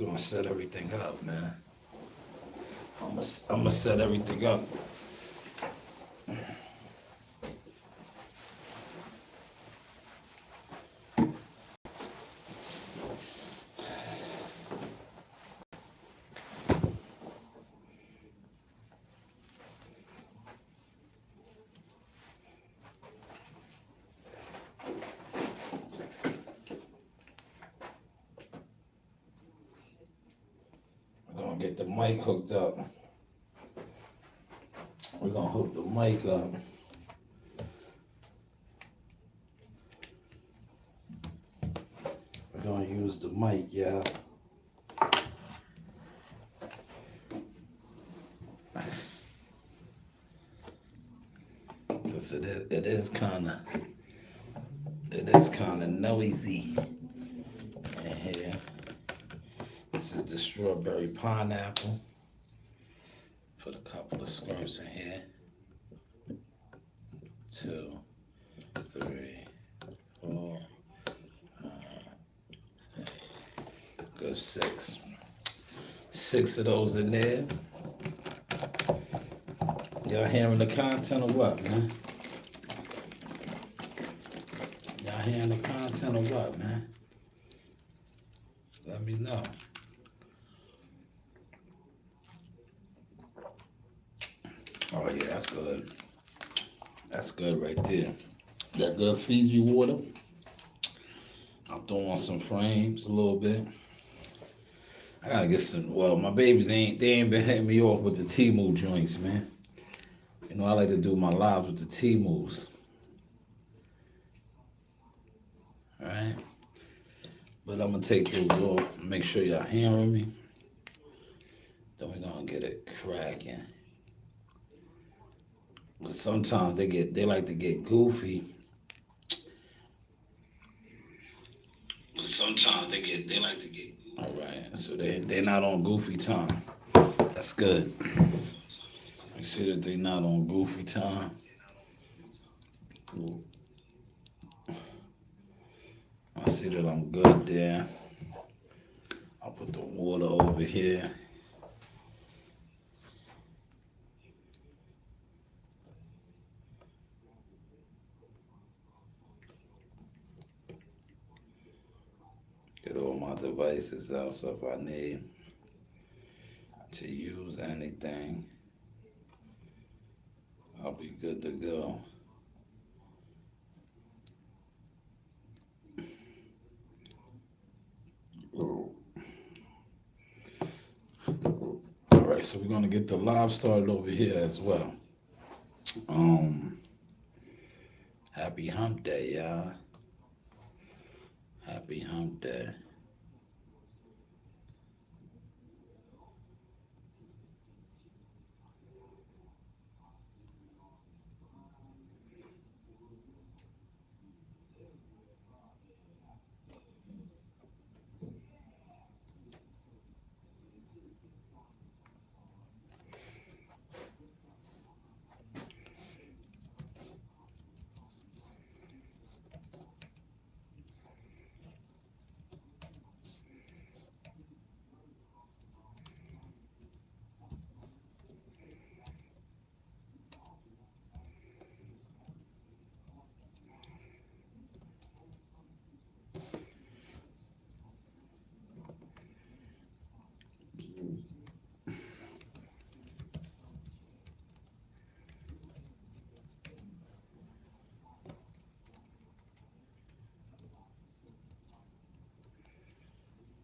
gonna set everything up, man. I'm gonna set everything up. We're gonna get the mic hooked up. We're gonna hook the mic up. We're gonna use the mic, yeah. Cause it is kind of noisy in here. This is the strawberry pineapple. Put a couple of skirts in here. 2, 3, 4, 5. Good 6. 6 of those in there. Y'all hearing the content or what, man? Y'all hearing the content or what, man? Let me know. Oh yeah, that's good. That's good right there. That good Fiji water. I'm throwing some frames a little bit. I gotta get some. Well, my babies they ain't been hitting me off with the T-move joints, man. You know I like to do my lives with the T-moves. All right. But I'm gonna take those off. Make sure y'all hearing me. Then we're gonna get it cracking. But sometimes they like to get goofy. But sometimes they like to get goofy. All right, so they're not on goofy time. That's good. I see that they're not on goofy time. I see that I'm good there. I'll put the water over here. Get all my devices out so if I need to use anything, I'll be good to go. All right, so we're gonna get the live started over here as well. Happy hump day, y'all. Happy hump day.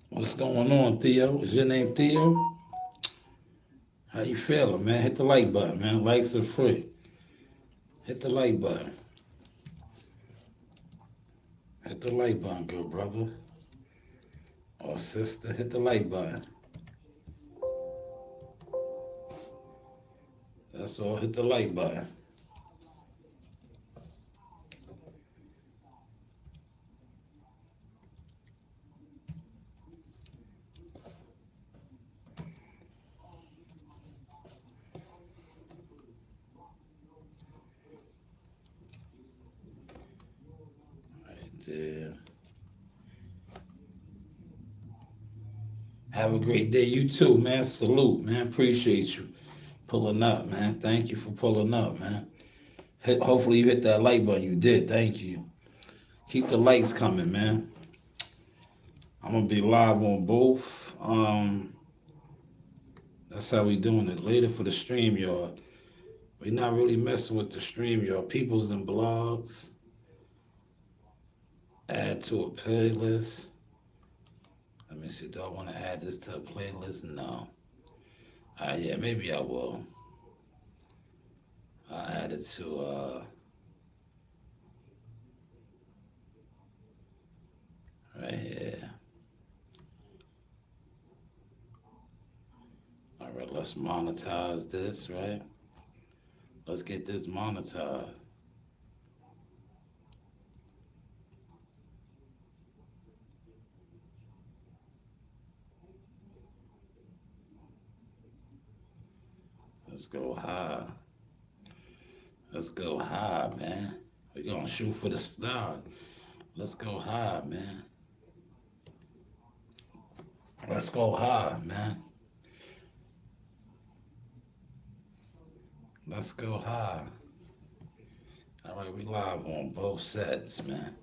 What's going on, Theo? Is your name Theo? How you feeling, man? Hit the like button, man. Likes are free. Hit the like button. Hit the like button, good brother. Or sister, hit the like button. That's all, hit the like button. Right there. Have a great day. You too, man. Salute, man. Appreciate you pulling up, man. Thank you for pulling up, man. Hopefully you hit that like button. You did. Thank you. Keep the likes coming, man. I'm gonna be live on both. That's how we doing it. Later for the stream, y'all. We not really messing with the stream, y'all. Peoples and blogs. Add to a playlist. Let me see. Do I want to add this to a playlist? No. Yeah, maybe I will. I'll add it to right here. All right, let's monetize this, right? Let's get this monetized. Let's go high. Let's go high, man. We're gonna shoot for the stars. Let's go high, man. Let's go high, man. Let's go high. All right, we live on both sets, man.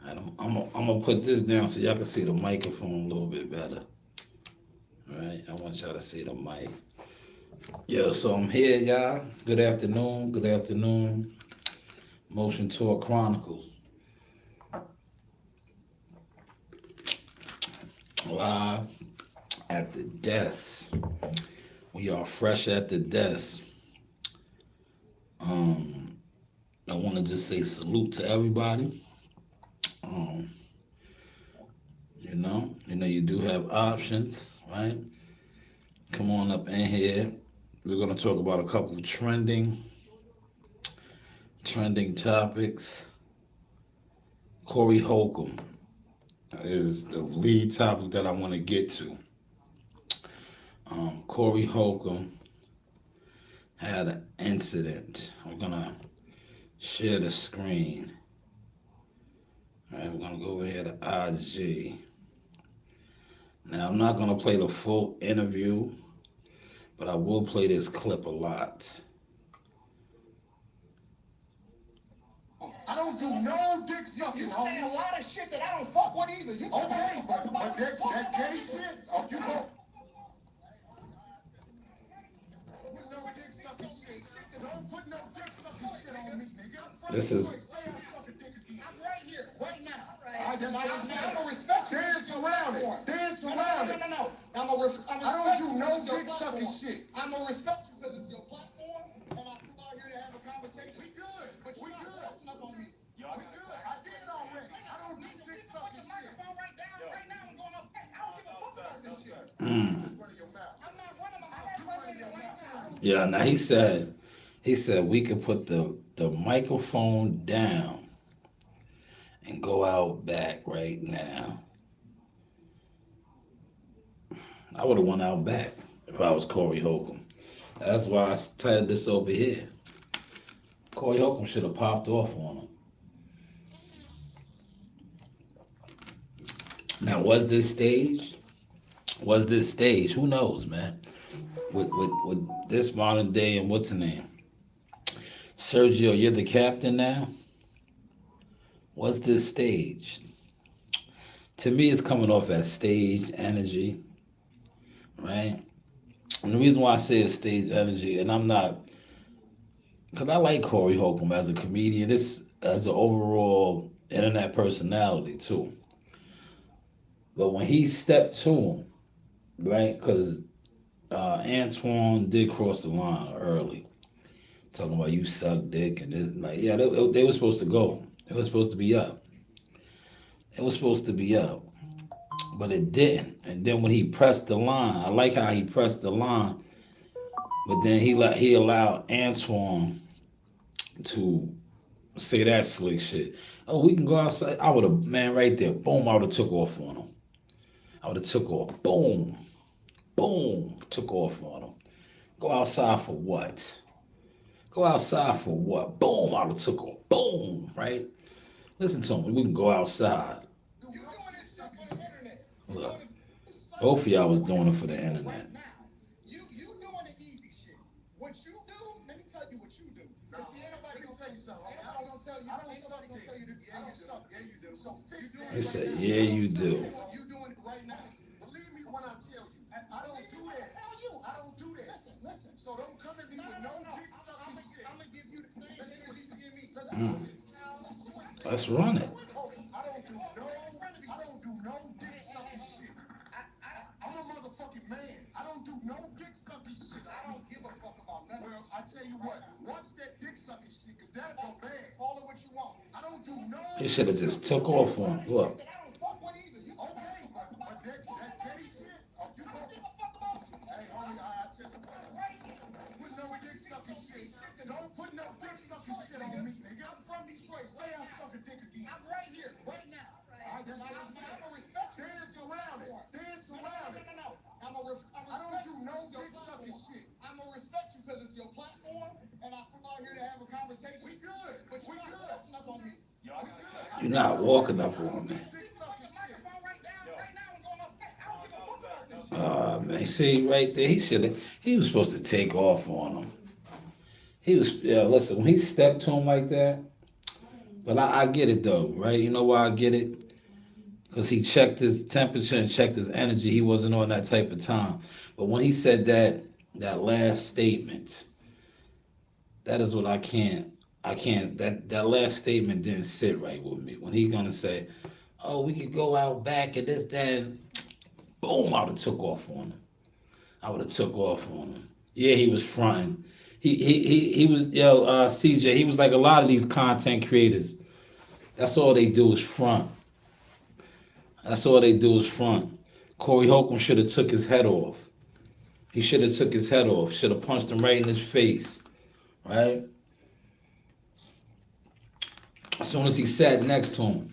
I'm gonna put this down so y'all can see the microphone a little bit better. All right, I want y'all to see the mic. Yo, so I'm here, y'all. Good afternoon. Good afternoon. Motion Tour Chronicles. Live at the desk. We are fresh at the desk. I want to just say salute to everybody. You do have options, right? Come on up in here. We're gonna talk about a couple of trending topics. Cory Holcomb is the lead topic that I want to get to. Cory Holcomb had an incident. We're gonna share the screen. All right, we're gonna go over here to IG. Now I'm not gonna play the full interview, but I will play this clip a lot. I don't do no dick sucking. You say a lot of shit that I don't fuck with either. You okay, but that gay shit, oh, you go. No dick sucking shit. Don't put no dick sucking shit on me, nigga. This is. I'm right here, right now. I'm gonna respect you. Dance around it. Dance around it. No. I don't do no dick sucking shit. I'm gonna respect you because it's your platform, and I come out here to have a conversation. We good, but we good. That's not on me. We good. I did already. I don't do dick sucking shit. Right now, I'm going up. I don't give a fuck about this shit. Just running your mouth. I'm not running my mouth. You running your mouth. Yeah. Now he said we could put the microphone down and go out back right now. I would have went out back if I was Cory Holcomb. That's why I tied this over here. Cory Holcomb should have popped off on him. Now, was this staged? Was this staged? Who knows, man? With this modern day and what's the name? Sergio, you're the captain now? Was this staged? To me, it's coming off as stage energy, right? And the reason why I say it's stage energy, and I'm not, because I like Cory Holcomb as a comedian, this as an overall internet personality too. But when he stepped to him, right, because Antoine did cross the line early, talking about you suck dick and this, like, yeah, they were supposed to go. It was supposed to be up. It was supposed to be up. But it didn't. And then when he pressed the line, I like how he pressed the line, but then he allowed Antoine to say that slick shit. Oh, we can go outside. I would have, man, right there, boom, I would have took off on him. I would have took off. Boom. Boom. Took off on him. Go outside for what? Go outside for what? Boom, I would have took off. Boom, right? Listen to me. We can go outside. Look. Both of y'all was doing it for the internet. You doing the easy shit. What you do, let me tell you what you do. No, see, ain't nobody gonna tell you something. Ain't nobody gonna tell you. I don't suck dick. Yeah, you suck. Yeah, you do. So fix it. They said, yeah, you do. You doing it right now. Believe me when I tell you. I don't do that. I don't do that. Listen. So don't come at me with no dick sucking shit. I'm gonna give you the same thing what you give me. Let's run it. I don't do no dick sucking shit. I'm a motherfucking man. I don't do no dick sucking shit. I don't give a fuck about nothing. Well, I tell you what, watch that dick sucking shit, cause that'll go bad. Call it what you want. I don't do no. He should have just took off on him. Look. I don't fuck with either. You okay, but that gay shit, you don't give a fuck about you. Hey, homie, I tell you what, put no dick sucking shit. Don't put no dick sucking shit on me, nigga. I'm from Detroit. Say I suck a dick again. I'm right here, right now. I'm gonna respect you. Dance around it. Dance around it. No. I don't do no dick sucking shit. I'm gonna respect you because it's your platform, and I flew out here to have a conversation. We good. But we good. That's up on me. You're not walking up on me. Man, see right there, he was supposed to take off on him. Listen, when he stepped to him like that, but I get it though, right? You know why I get it? Because he checked his temperature and checked his energy. He wasn't on that type of time. But when he said that last statement, that is what I can't, that last statement didn't sit right with me. When he gonna say, oh, we could go out back and this, that, and boom, I would have took off on him. Yeah, he was fronting. He was, CJ, he was like a lot of these content creators. That's all they do is front. Cory Holcomb should have took his head off. He should have took his head off. Should have punched him right in his face, right? As soon as he sat next to him,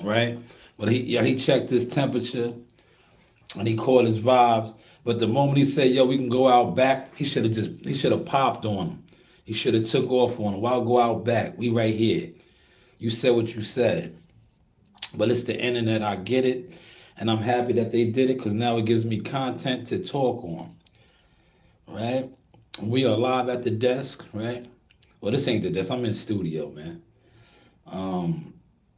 right? But he checked his temperature and he caught his vibes. But the moment he said, yo, we can go out back, he should have popped on him. He should have took off on him. Why go out back? We right here. You said what you said. But it's the internet, I get it. And I'm happy that they did it because now it gives me content to talk on. Right? We are live at the desk, right? Well, this ain't the desk. I'm in studio, man.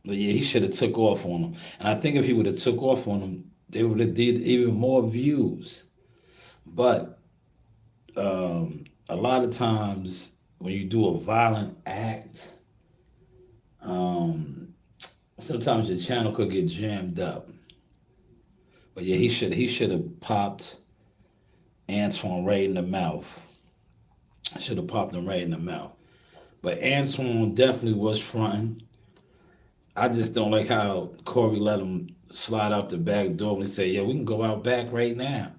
But yeah, he should have took off on him. And I think if he would have took off on him, they would have did even more views. But a lot of times when you do a violent act, sometimes your channel could get jammed up. But yeah, he should have popped Antoine right in the mouth. Should have popped him right in the mouth. But Antoine definitely was fronting. I just don't like how Cory let him slide out the back door and say, yeah, we can go out back right now.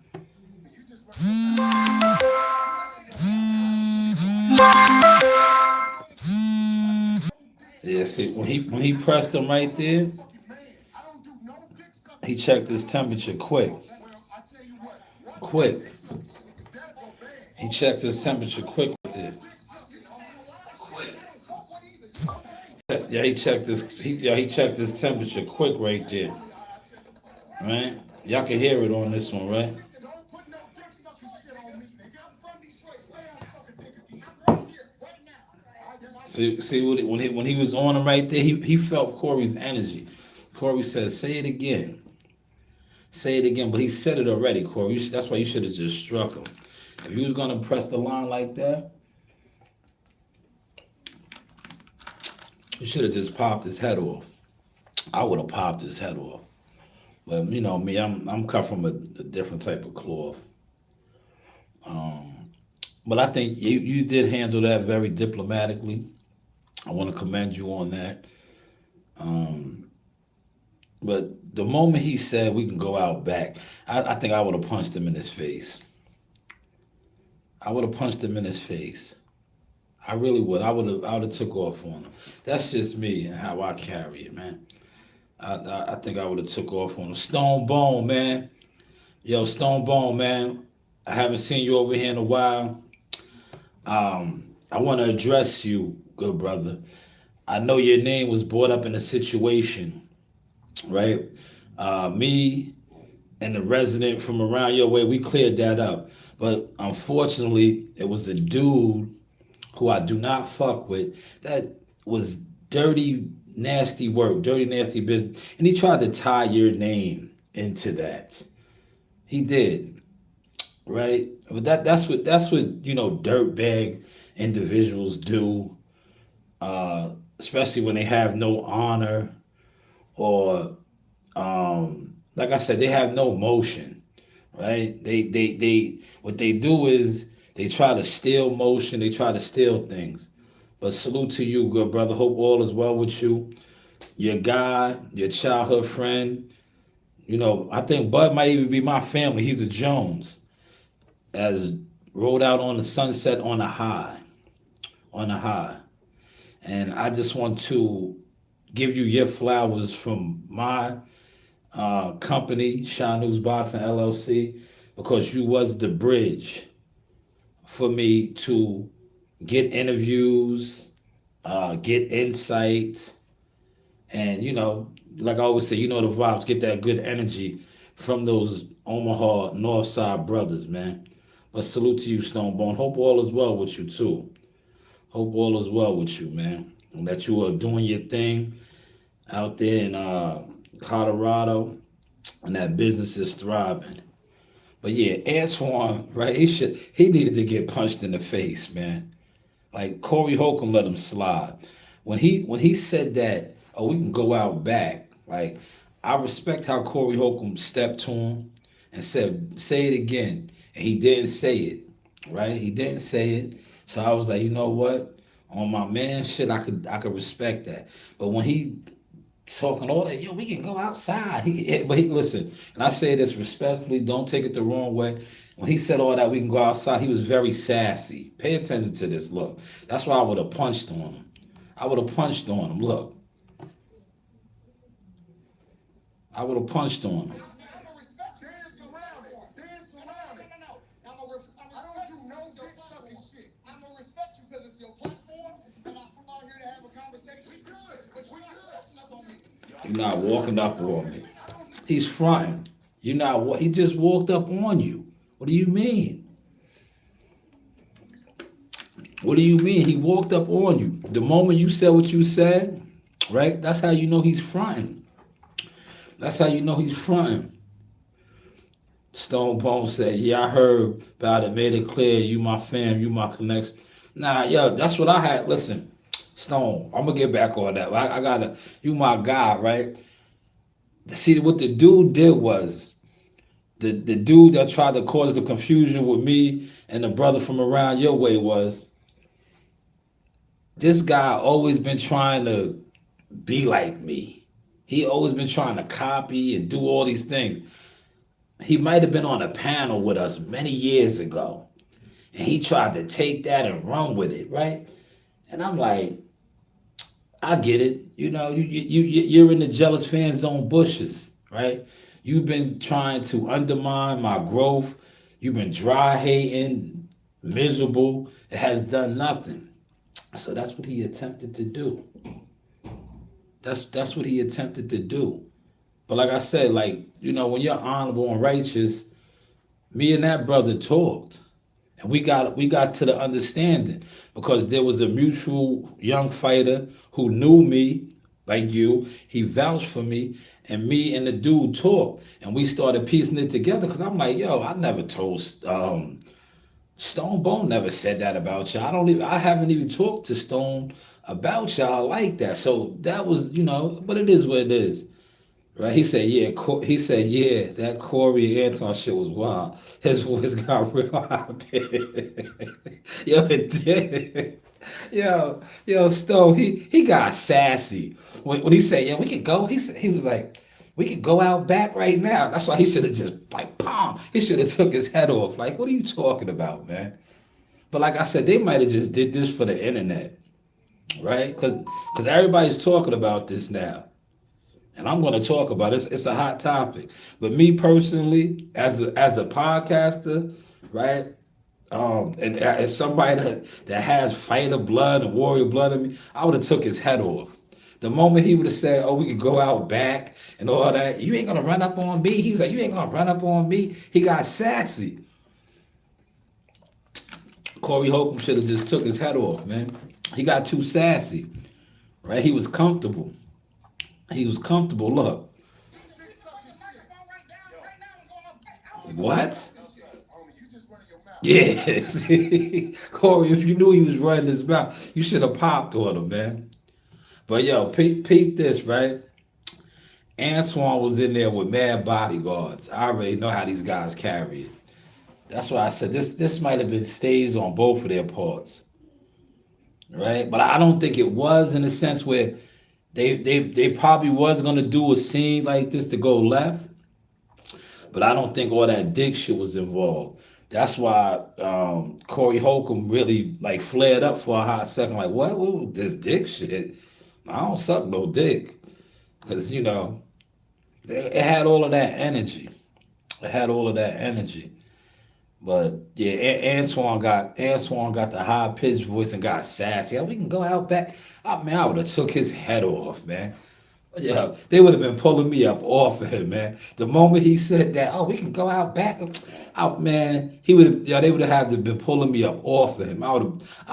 Yeah, see, when he pressed him right there, he checked his temperature quick. He checked his temperature quick there. Yeah, he checked his temperature quick right there. Right? Y'all can hear it on this one, right? See when he was on him right there, he felt Cory's energy. Cory said, say it again. But he said it already, Cory. That's why you should have just struck him. If he was gonna press the line like that, you should have just popped his head off. I would have popped his head off. But you know me, I'm cut from a different type of cloth. But I think you did handle that very diplomatically. I want to commend you on that. But the moment he said we can go out back, I think I would have punched him in his face. I really would. I would have took off on him. That's just me and how I carry it, man. I think I would have took off on him. Stone Bone, man. Yo, Stone Bone, man. I haven't seen you over here in a while. I want to address you, good brother. I know your name was brought up in a situation, right? Me and the resident from around your way, we cleared that up. But unfortunately, it was a dude who I do not fuck with that was dirty, nasty work, dirty, nasty business. And he tried to tie your name into that. He did, right? But that's what dirtbag individuals do, uh, especially when they have no honor or like I said, they have no motion, right? They what they do is they try to steal motion, they try to steal things. But salute to you, good brother. Hope all is well with you. Your guy, your childhood friend. I think Bud might even be my family. He's a Jones. As rode out on the sunset on a high, on a high. And I just want to give you your flowers from my company, Shine News Boxing LLC, because you was the bridge for me to get interviews, get insight, and like I always say, the vibes, get that good energy from those Omaha North Side brothers, man. But salute to you, Stonebone. Hope all is well with you too. Hope all is well with you, man. And that you are doing your thing out there in Colorado, and that business is thriving. But yeah, Antoine, right? He needed to get punched in the face, man. Like Cory Holcomb let him slide. When he said that, oh, we can go out back. Like, I respect how Cory Holcomb stepped to him and said, say it again. And he didn't say it. Right? He didn't say it. So I was like, you know what? On my man shit, I could respect that. But when he talking all that, yo, we can go outside. But he listen, and I say this respectfully, don't take it the wrong way. When he said all that, we can go outside, he was very sassy. Pay attention to this. Look, that's why I would have punched on him. I would have punched on him. Look, I would have punched on him. You're not walking up on me. He's fronting. You're not. He just walked up on you. What do you mean? What do you mean? He walked up on you. The moment you said what you said, right? That's how you know he's fronting. That's how you know he's fronting. Stone Bone said, yeah, I heard about it, made it clear, you my fam, you my connection. Nah, yo, that's what I had. Listen, Stone, I'm gonna get back on that. I gotta, you my guy, right? See, what the dude did was, the dude that tried to cause the confusion with me and the brother from around your way was, this guy always been trying to be like me. He always been trying to copy and do all these things. He might have been on a panel with us many years ago, and he tried to take that and run with it, right? And I'm like, I get it. You're in the jealous fan zone bushes, right? You've been trying to undermine my growth. You've been dry hating, miserable. It has done nothing. So that's what he attempted to do. That's what he attempted to do. But like I said, when you're honorable and righteous, me and that brother talked. And we got to the understanding because there was a mutual young fighter who knew me, like you. He vouched for me, and me and the dude talked, and we started piecing it together. Because I'm like, yo, I never told Stone Bone never said that about y'all. I haven't even talked to Stone about y'all like that. So that was, but it is what it is. Right? He said, yeah. He said, yeah. That Cory Anton shit was wild. His voice got real high. Yo, it did. Yo, Stone. He got sassy when he said, yeah, we could go. He was like, we could go out back right now. That's why he should have just palm. He should have took his head off. Like, what are you talking about, man? But like I said, they might have just did this for the internet, right? Because everybody's talking about this now. And I'm going to talk about it. It's a hot topic. But me personally, as a podcaster, right? And as somebody that has fighter blood and warrior blood in me, I would have took his head off. The moment he would have said, "Oh, we could go out back and all that," you ain't gonna run up on me. He was like, "You ain't gonna run up on me." He got sassy. Corey Holcomb should have just took his head off, man. He got too sassy, right? He was comfortable. He was comfortable. Look, what? Yes, Corey. If you knew he was running his mouth, you should have popped on him, man. But yo, peep this, right? Antoine was in there with mad bodyguards. I already know how these guys carry it. That's why I said this might have been staged on both of their parts, right? But I don't think it was, in a sense where they probably was gonna do a scene like this to go left, but I don't think all that dick shit was involved. That's why Corey Holcomb really like flared up for a hot second, like what this dick shit? I don't suck no dick, because it had all of that energy. It had all of that energy. But yeah, Antoine got the high pitched voice and got sassy. Oh, we can go out back. Man, I would have took his head off, man. Yeah, they would have been pulling me up off of him, man. The moment he said that, oh, we can go out back, out, man, he would have, they would have had to been pulling me up off of him. I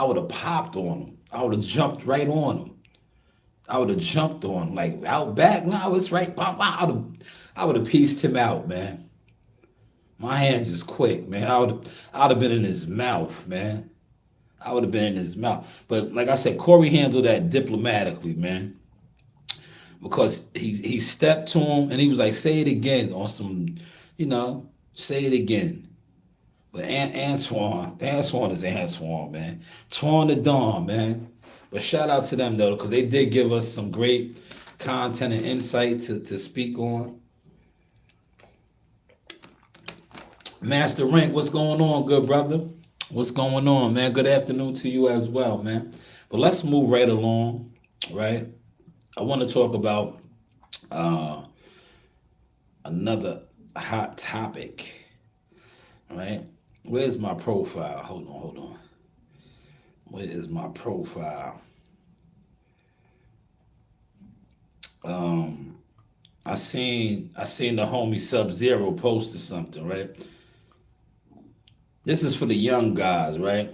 would have popped on him. I would have jumped right on him. I would have jumped on him, like out back. No, it's right. I would have pieced him out, man. My hands is quick, man. I'd have been in his mouth, man. I would have been in his mouth. But like I said, Corey handled that diplomatically, man. Because he stepped to him and he was like, say it again on some, say it again. But Antoine is Antoine, man. Twan the Dawn, man. But shout out to them though, because they did give us some great content and insight to speak on. Master Rank, what's going on, good brother? What's going on, man? Good afternoon to you as well, man. But let's move right along, right? I want to talk about another hot topic, right? Where's my profile? Hold on. Where is my profile? I seen the homie Sub-Zero posted something, right? This is for the young guys, right?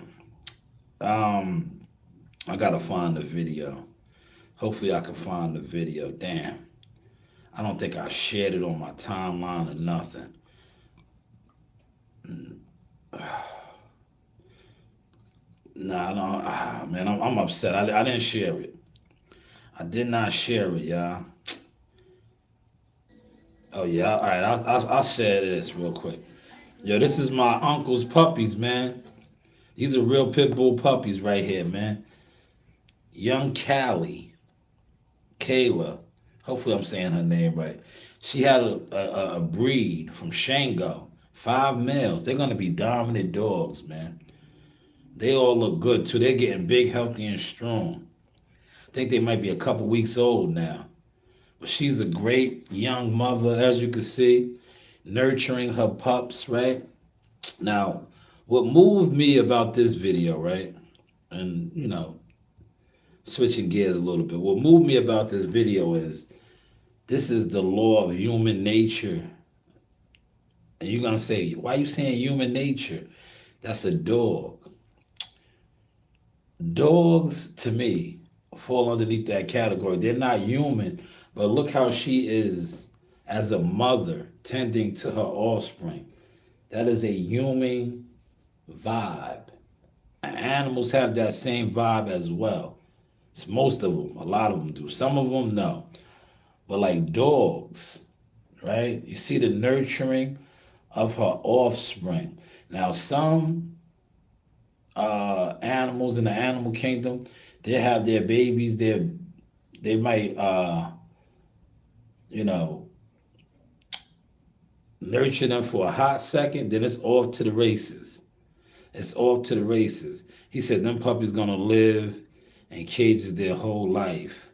I gotta find the video. Hopefully I can find the video. Damn. I don't think I shared it on my timeline or nothing. Nah, no, man, I'm upset. I didn't share it. I did not share it, y'all. Oh yeah, all right. I'll share this real quick. Yo, this is my uncle's puppies, man. These are real pit bull puppies right here, man. Young Kayla. Hopefully I'm saying her name right. She had a breed from Shango. 5 males. They're gonna be dominant dogs, man. They all look good too. They're getting big, healthy, and strong. I think they might be a couple weeks old now. But she's a great young mother, as you can see, nurturing her pups, right? Now, what moved me about this video, right? And, switching gears a little bit. What moved me about this video is this is the law of human nature. And you're going to say, why are you saying human nature? That's a dog. Dogs, to me, fall underneath that category. They're not human, but look how she is as a mother tending to her offspring. That is a human vibe. Animals have that same vibe as well. It's most of them. A lot of them do. Some of them, no. But like dogs, right? You see the nurturing of her offspring. Now, some animals in the animal kingdom, they have their babies. They might, nurture them for a hot second, then it's off to the races. It's off to the races. He said them puppies gonna live in cages their whole life.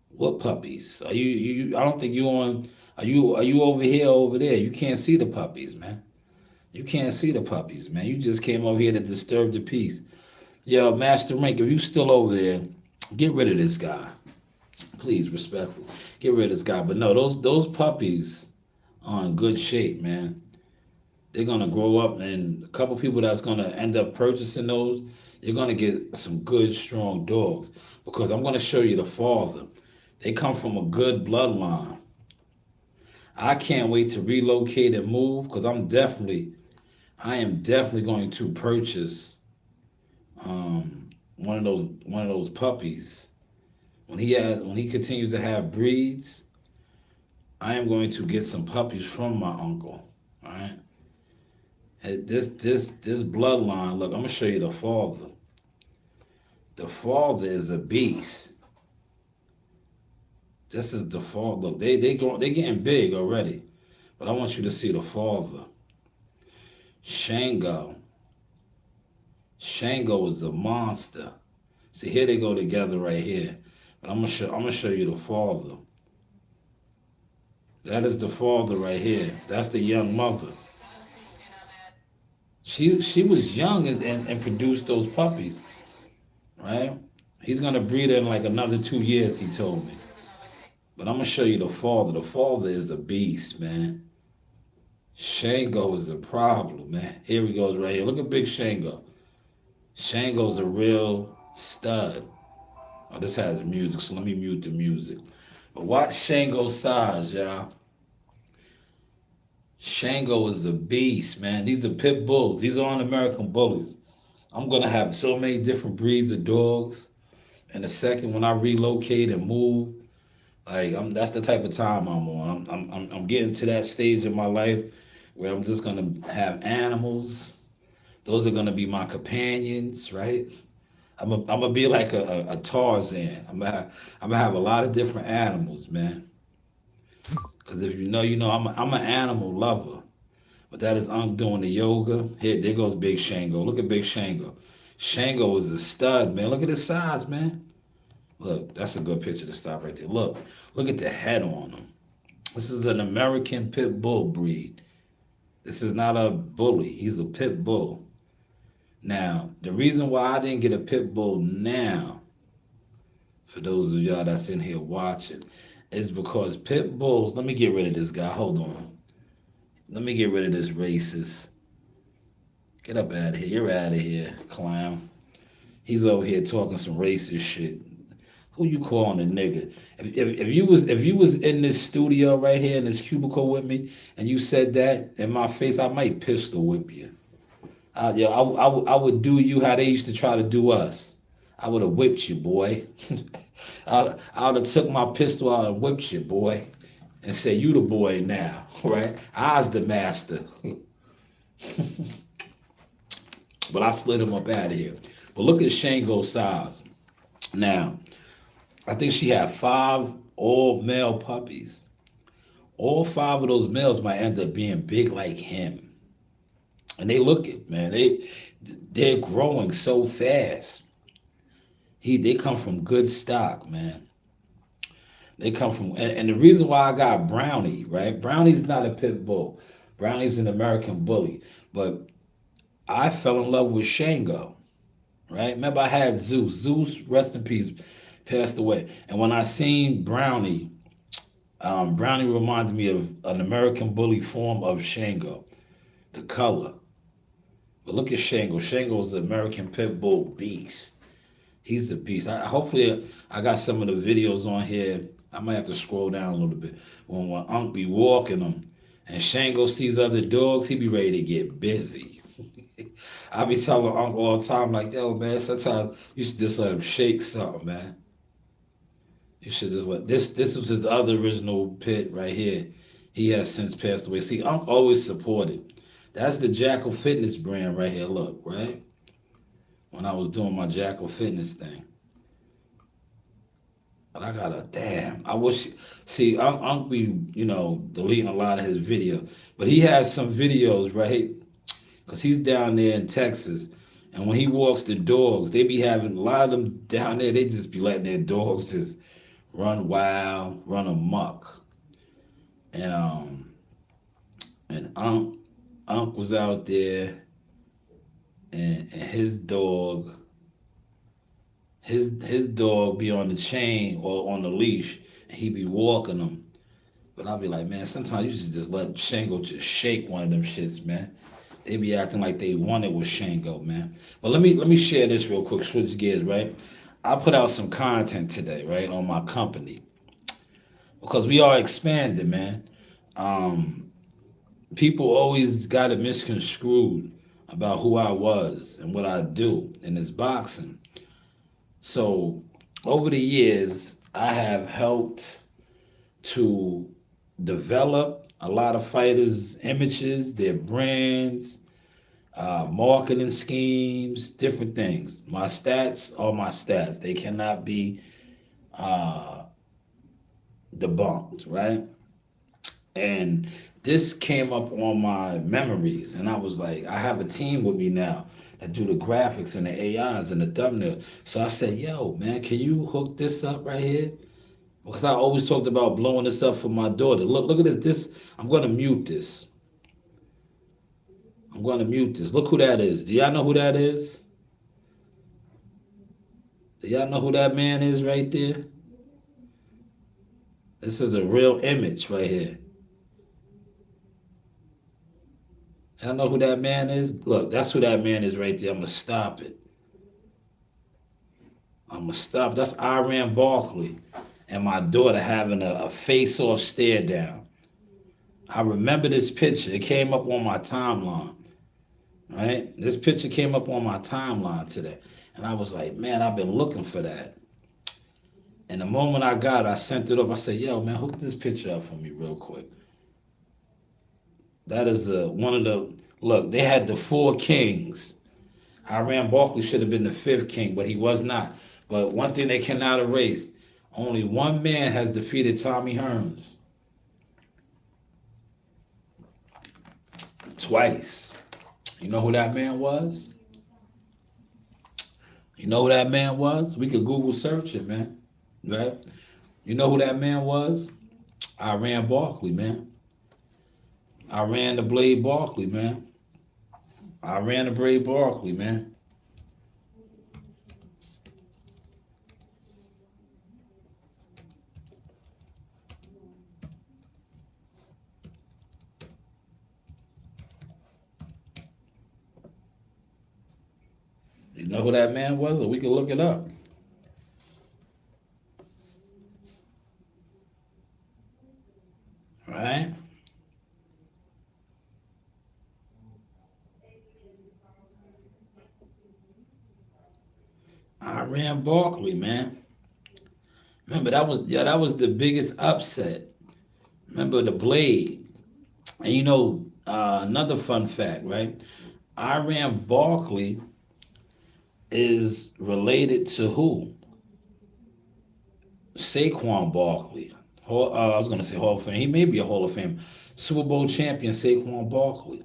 What puppies? Are you I don't think you on, are you over here or over there? You can't see the puppies, man. You can't see the puppies, man. You just came over here to disturb the peace. Yo, Master Rank, if you still over there, get rid of this guy. Please, respectful. Get rid of this guy. But no, those puppies are in good shape, man. They're gonna grow up, and a couple people that's gonna end up purchasing those, you're gonna get some good, strong dogs. Because I'm gonna show you the father. They come from a good bloodline. I can't wait to relocate and move because I am definitely going to purchase one of those puppies. When he continues to have breeds, I am going to get some puppies from my uncle. All right. Hey, this bloodline. Look, I'm gonna show you the father. The father is a beast. This is the father. Look, they getting big already, but I want you to see the father. Shango. Shango is a monster. See, here they go together right here. But I'm gonna show you the father. That is the father right here. That's the young mother. She was young and produced those puppies, right? He's gonna breed her in like another 2 years, he told me. But I'm gonna show you the father. The father is a beast, man. Shango is a problem, man. Here he goes right here. Look at Big Shango. Shango's a real stud. Oh, this has music, so let me mute the music. But watch Shango's size, y'all. Shango is a beast, man. These are pit bulls. These aren't American bullies. I'm gonna have so many different breeds of dogs. In a second, when I relocate and move, like that's the type of time I'm on. I'm getting to that stage in my life where I'm just gonna have animals. Those are gonna be my companions, right? I'm gonna be like a Tarzan. I'm gonna have a lot of different animals, man. Cause if you know, you know, I'm an animal lover. But that is I'm doing the yoga. Here, there goes Big Shango. Look at Big Shango. Shango is a stud, man. Look at his size, man. Look, that's a good picture to stop right there. Look at the head on him. This is an American pit bull breed. This is not a bully. He's a pit bull. Now, the reason why I didn't get a pit bull now, for those of y'all that's in here watching, is because pit bulls. Let me get rid of this guy. Hold on. Let me get rid of this racist. Get up out of here. You're out of here, clown. He's over here talking some racist shit. Who you calling a nigga? If you was in this studio right here in this cubicle with me and you said that in my face, I might pistol whip you. I would do you how they used to try to do us. I would have whipped you, boy. I would have took my pistol out and whipped you, boy, and say you the boy now, right? I's the master. But I slid him up out of here. But look at Shango's size. Now, I think she had 5 all male puppies. All 5 of those males might end up being big like him. And they look it, man. They're growing so fast. They come from good stock, man. They come from and the reason why I got Brownie, right? Brownie's not a pit bull. Brownie's an American bully. But I fell in love with Shango, right? Remember I had Zeus. Zeus, rest in peace, passed away. And when I seen Brownie, Brownie reminded me of an American bully form of Shango, the color. But look at Shango. Shango is an American pit bull beast. He's a beast. Hopefully, I got some of the videos on here. I might have to scroll down a little bit. When Unc be walking them, and Shango sees other dogs, he be ready to get busy. I be telling Unc all the time, like, yo, man, sometimes you should just let him shake something, man. You should just let this was his other original pit right here. He has since passed away. See, Unc always supported. That's the Jackal Fitness brand right here. Look, right? When I was doing my Jackal Fitness thing. But I got a damn. I wish. See, Unc be, deleting a lot of his videos. But he has some videos, right? Because he's down there in Texas. And when he walks the dogs, they be having a lot of them down there. They just be letting their dogs just run wild, run amok. And Unc was out there, and his dog his dog be on the chain or on the leash, and he be walking them. But I'll be like, man, sometimes you should just let Shango just shake one of them shits, man. They be acting like they want it with Shango, man. But let me share this real quick. Switch gears, right? I put out some content today, right, on my company because we are expanding, man. Um, People always got it misconstrued about who I was and what I do in this boxing. So over the years, I have helped to develop a lot of fighters' images, their brands, marketing schemes, different things. My stats are my stats. They cannot be uh, debunked, right? And this came up on my memories, and I was like, I have a team with me now that do the graphics and the AIs and the thumbnail. So I said, yo, man, can you hook this up right here? Because I always talked about blowing this up for my daughter. Look at this. I'm gonna mute this. I'm gonna mute this. Look who that is. Do y'all know who that is? Do y'all know who that man is right there? This is a real image right here. Y'all know who that man is? Look, that's who that man is right there. I'm gonna stop it. I'm gonna stop. That's Iran Barkley and my daughter having a face-off stare down. I remember this picture. It came up on my timeline, right? This picture came up on my timeline today. And I was like, man, I've been looking for that. And the moment I got it, I sent it up. I said, yo, man, hook this picture up for me real quick. That is one of the, look, they had the four kings. Iran Barkley should have been the fifth king, but he was not. But one thing they cannot erase, only one man has defeated Tommy Hearns. Twice. You know who that man was? You know who that man was? We could Google search it, man. Right? You know who that man was? Iran Barkley, man. I ran the Blade Barkley, man. I ran the Blade Barkley, man. You know who that man was? Or we could look it up. Right? Iran Barkley, man. Remember that was the biggest upset. Remember the Blade. And you know, another fun fact, right? Iran Barkley is related to who? Saquon Barkley. I was gonna say Hall of Fame. He may be a Hall of Fame. Super Bowl champion Saquon Barkley.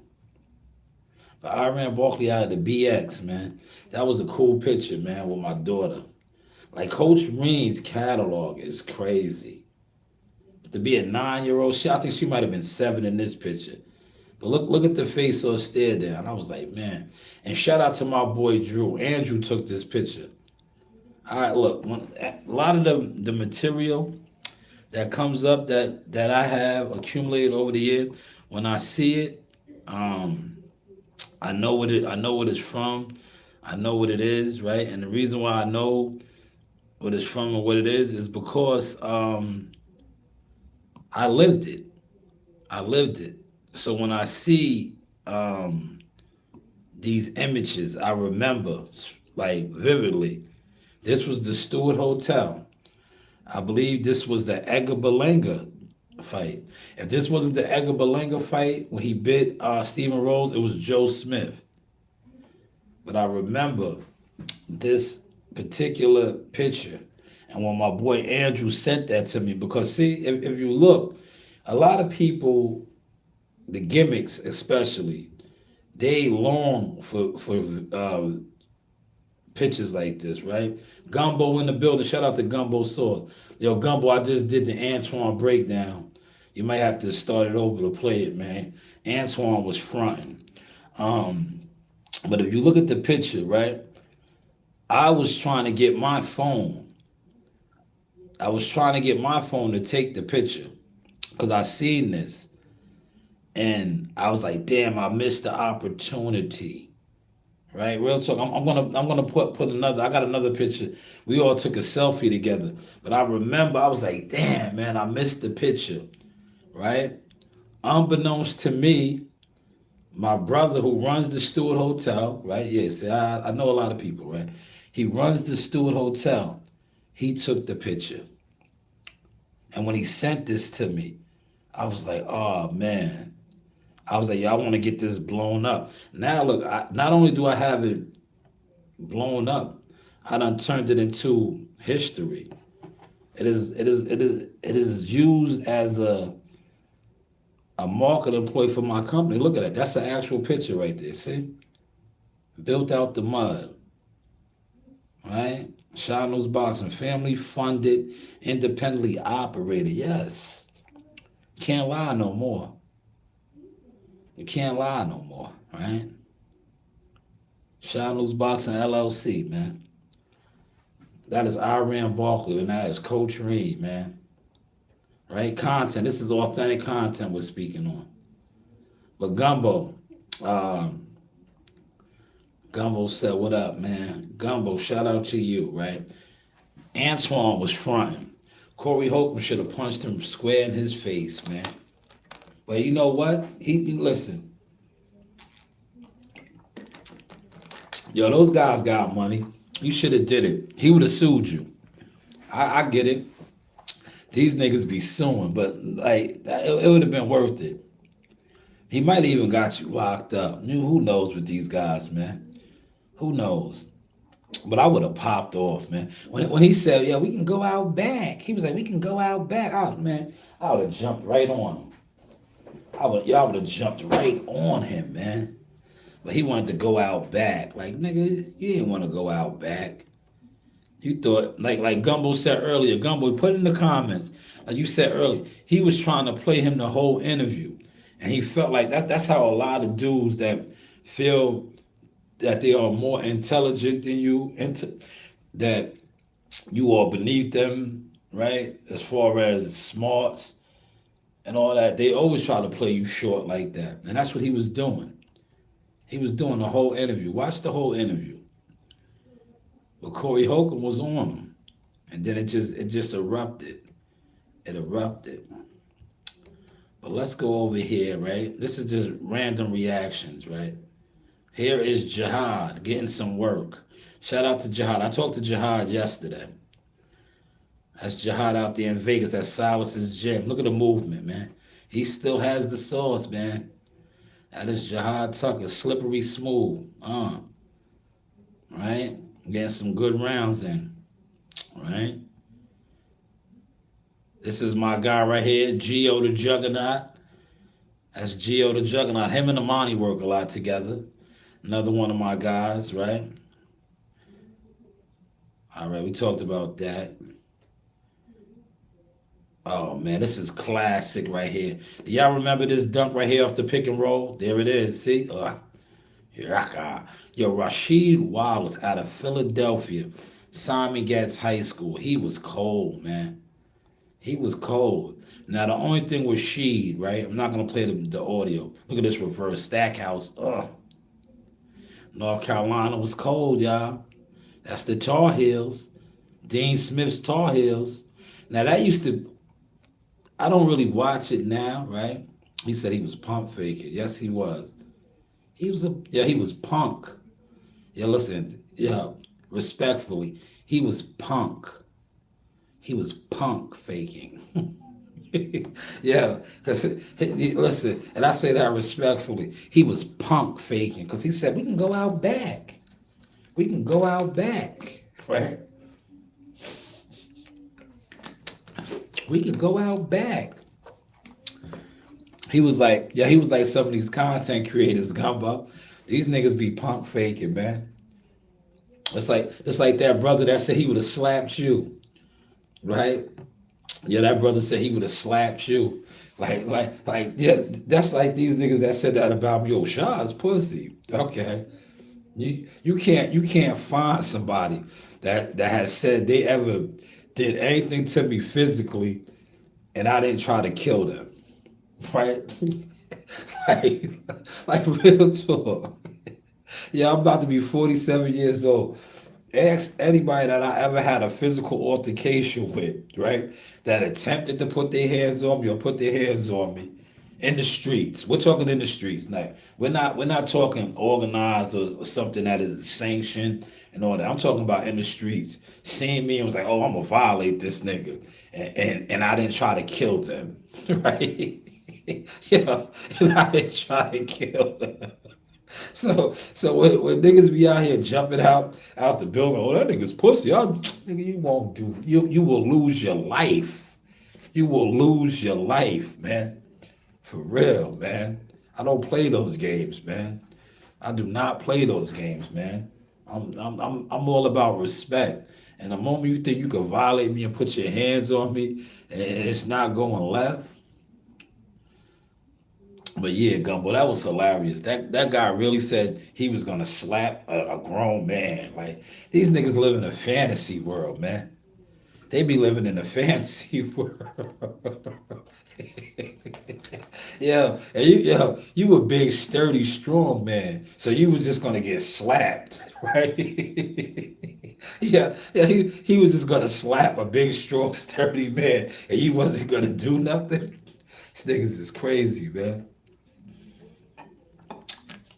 But Iran Barkley out of the BX, man. That was a cool picture, man, with my daughter. Like Coach Reed's catalog is crazy. But to be a 9-year-old, I think she might have been 7 in this picture. But look at the face or stare down. I was like, man. And shout out to my boy Drew. Andrew took this picture. All right, look, a lot of the material that comes up that I have accumulated over the years, when I see it, I know what it's from. I know what it is, right? And the reason why I know what it's from and what it is because I lived it. I lived it. So when I see these images, I remember like vividly. This was the Stewart Hotel. I believe this was the Edgar Berlanga fight. If this wasn't the Edgar Berlanga fight when he bit Stephen Rose, it was Joe Smith. But I remember this particular picture. And when my boy Andrew sent that to me, because see, if you look, a lot of people, the gimmicks especially, they long for pictures like this, right? Gumbo in the building. Shout out to Gumbo Sauce. Yo, Gumbo, I just did the Antoine breakdown. You might have to start it over to play it, man. Antoine was fronting. But if you look at the picture, right? I was trying to get my phone. I was trying to get my phone to take the picture because I seen this and I was like, damn, I missed the opportunity. Right, real talk. I'm gonna put another. I got another picture. We all took a selfie together, but I remember I was like, damn, man, I missed the picture. Right, unbeknownst to me, my brother who runs the Stewart Hotel. Right, yeah. See, I know a lot of people. Right, he runs the Stewart Hotel. He took the picture, and when he sent this to me, I was like, oh man. I was like, yo, I want to get this blown up. Now look, not only do I have it blown up, I done turned it into history. It is used as a marketing ploy for my company. Look at that. That's an actual picture right there. See? Built out the mud. Right? Shawano's Boxing. Family funded, independently operated. Yes. Can't lie no more. You can't lie no more. Right? Shawano's Boxing LLC, man. That is Iran Barkley, and that is Coach Reed, man. Right? Content. This is authentic content we're speaking on. But um, Gumbo said, what up, man? Gumbo, shout out to you, right? Antoine was fronting. Corey Holcomb should have punched him square in his face, man. But you know what? Listen. Yo, those guys got money. You should have did it. He would have sued you. I get it. These niggas be suing, but like it would have been worth it. He might have even got you locked up. Who knows with these guys, man? Who knows? But I would have popped off, man. When he said, yeah, we can go out back. He was like, we can go out back. Oh, man, I would have jumped right on him. Y'all would have jumped right on him, man. But he wanted to go out back. Like, nigga, you didn't want to go out back. You thought, like Gumbo said earlier, Gumbo, put in the comments, like you said earlier, he was trying to play him the whole interview. And he felt like that's how a lot of dudes that feel that they are more intelligent than you, that you are beneath them, right? As far as smarts and all that, they always try to play you short like that. And that's what he was doing. He was doing the whole interview. Watch the whole interview. But Corey Holcomb was on him. And then it just erupted. It erupted. But let's go over here, right? This is just random reactions, right? Here is Jihad getting some work. Shout out to Jihad. I talked to Jihad yesterday. That's Jihad out there in Vegas at Silas's gym. Look at the movement, man. He still has the sauce, man. That is Jihad Tucker, slippery smooth. Right? Getting some good rounds in. Right? This is my guy right here, Gio the Juggernaut. That's Gio the Juggernaut. Him and Amani work a lot together. Another one of my guys, right? All right, we talked about that. Oh, man, this is classic right here. Do y'all remember this dunk right here off the pick and roll? There it is, see? Yo, Rasheed Wallace out of Philadelphia, Simon Gatz High School. He was cold, man. He was cold. Now, the only thing with Sheed, right? I'm not going to play the audio. Look at this reverse Stackhouse. Ugh. North Carolina was cold, y'all. That's the Tar Heels. Dean Smith's Tar Heels. Now, that used to... I don't really watch it now, right? He said he was pump faking. Yes, he was. He was punk. Yeah, listen, respectfully, he was punk. He was punk faking. Yeah, because, listen, and I say that respectfully, he was punk faking because he said, we can go out back. We can go out back, right? We can go out back. He was like some of these content creators, Gumbo. These niggas be punk faking, man. It's like that brother that said he would have slapped you, right? Yeah, that brother said he would have slapped you. Yeah, that's like these niggas that said that about me. Yo, Shaw's pussy. Okay. You can't find somebody that has said they ever did anything to me physically and I didn't try to kill them, right? like, like real talk. Yeah, I'm about to be 47 years old. Ask anybody that I ever had a physical altercation with, right? That attempted to put their hands on me or put their hands on me in the streets. We're talking in the streets. Like we're not talking organized or something that is sanctioned and all that. I'm talking about in the streets. Seeing me and was like, oh, I'm gonna violate this nigga. And I didn't try to kill them. Right? Yeah. And I didn't try to kill them. So when niggas be out here jumping out the building, oh that nigga's pussy. Oh, nigga, you won't do you will lose your life. You will lose your life, man. For real, man. I don't play those games, man. I do not play those games, man. I'm all about respect. And the moment you think you can violate me and put your hands on me and it's not going left, but yeah, Gumbo, that was hilarious. That guy really said he was gonna slap a grown man. Like these niggas live in a fantasy world, man. They be living in a fantasy world. Yeah, and you a big, sturdy, strong man, so you was just gonna get slapped, right? Yeah, he was just gonna slap a big, strong, sturdy man, and you wasn't gonna do nothing. These niggas is crazy, man.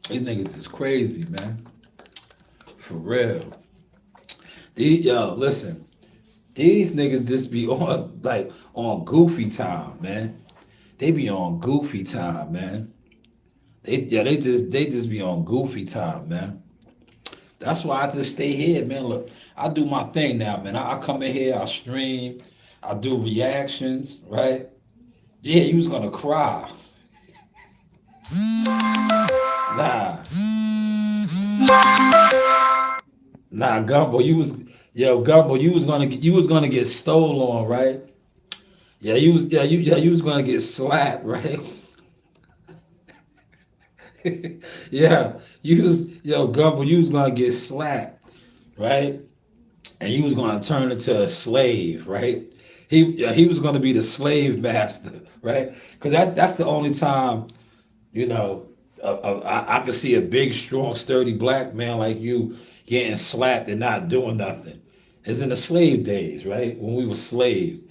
These niggas is crazy, man. For real. Listen. These niggas just be on like on goofy time, man. They be on goofy time, man. They just be on goofy time, man. That's why I just stay here, man. Look, I do my thing now, man. I come in here, I stream, I do reactions, right? Yeah, you was gonna cry. Nah, nah, Gumbo, Gumbo, you was gonna get stole on, right? You was gonna get slapped, right? Yeah, Gumbo, you was gonna get slapped, right? And you was gonna turn into a slave, right? He was gonna be the slave master, right? Because that's the only time, you know, I could see a big, strong, sturdy black man like you getting slapped and not doing nothing. It's in the slave days, right? When we were slaves.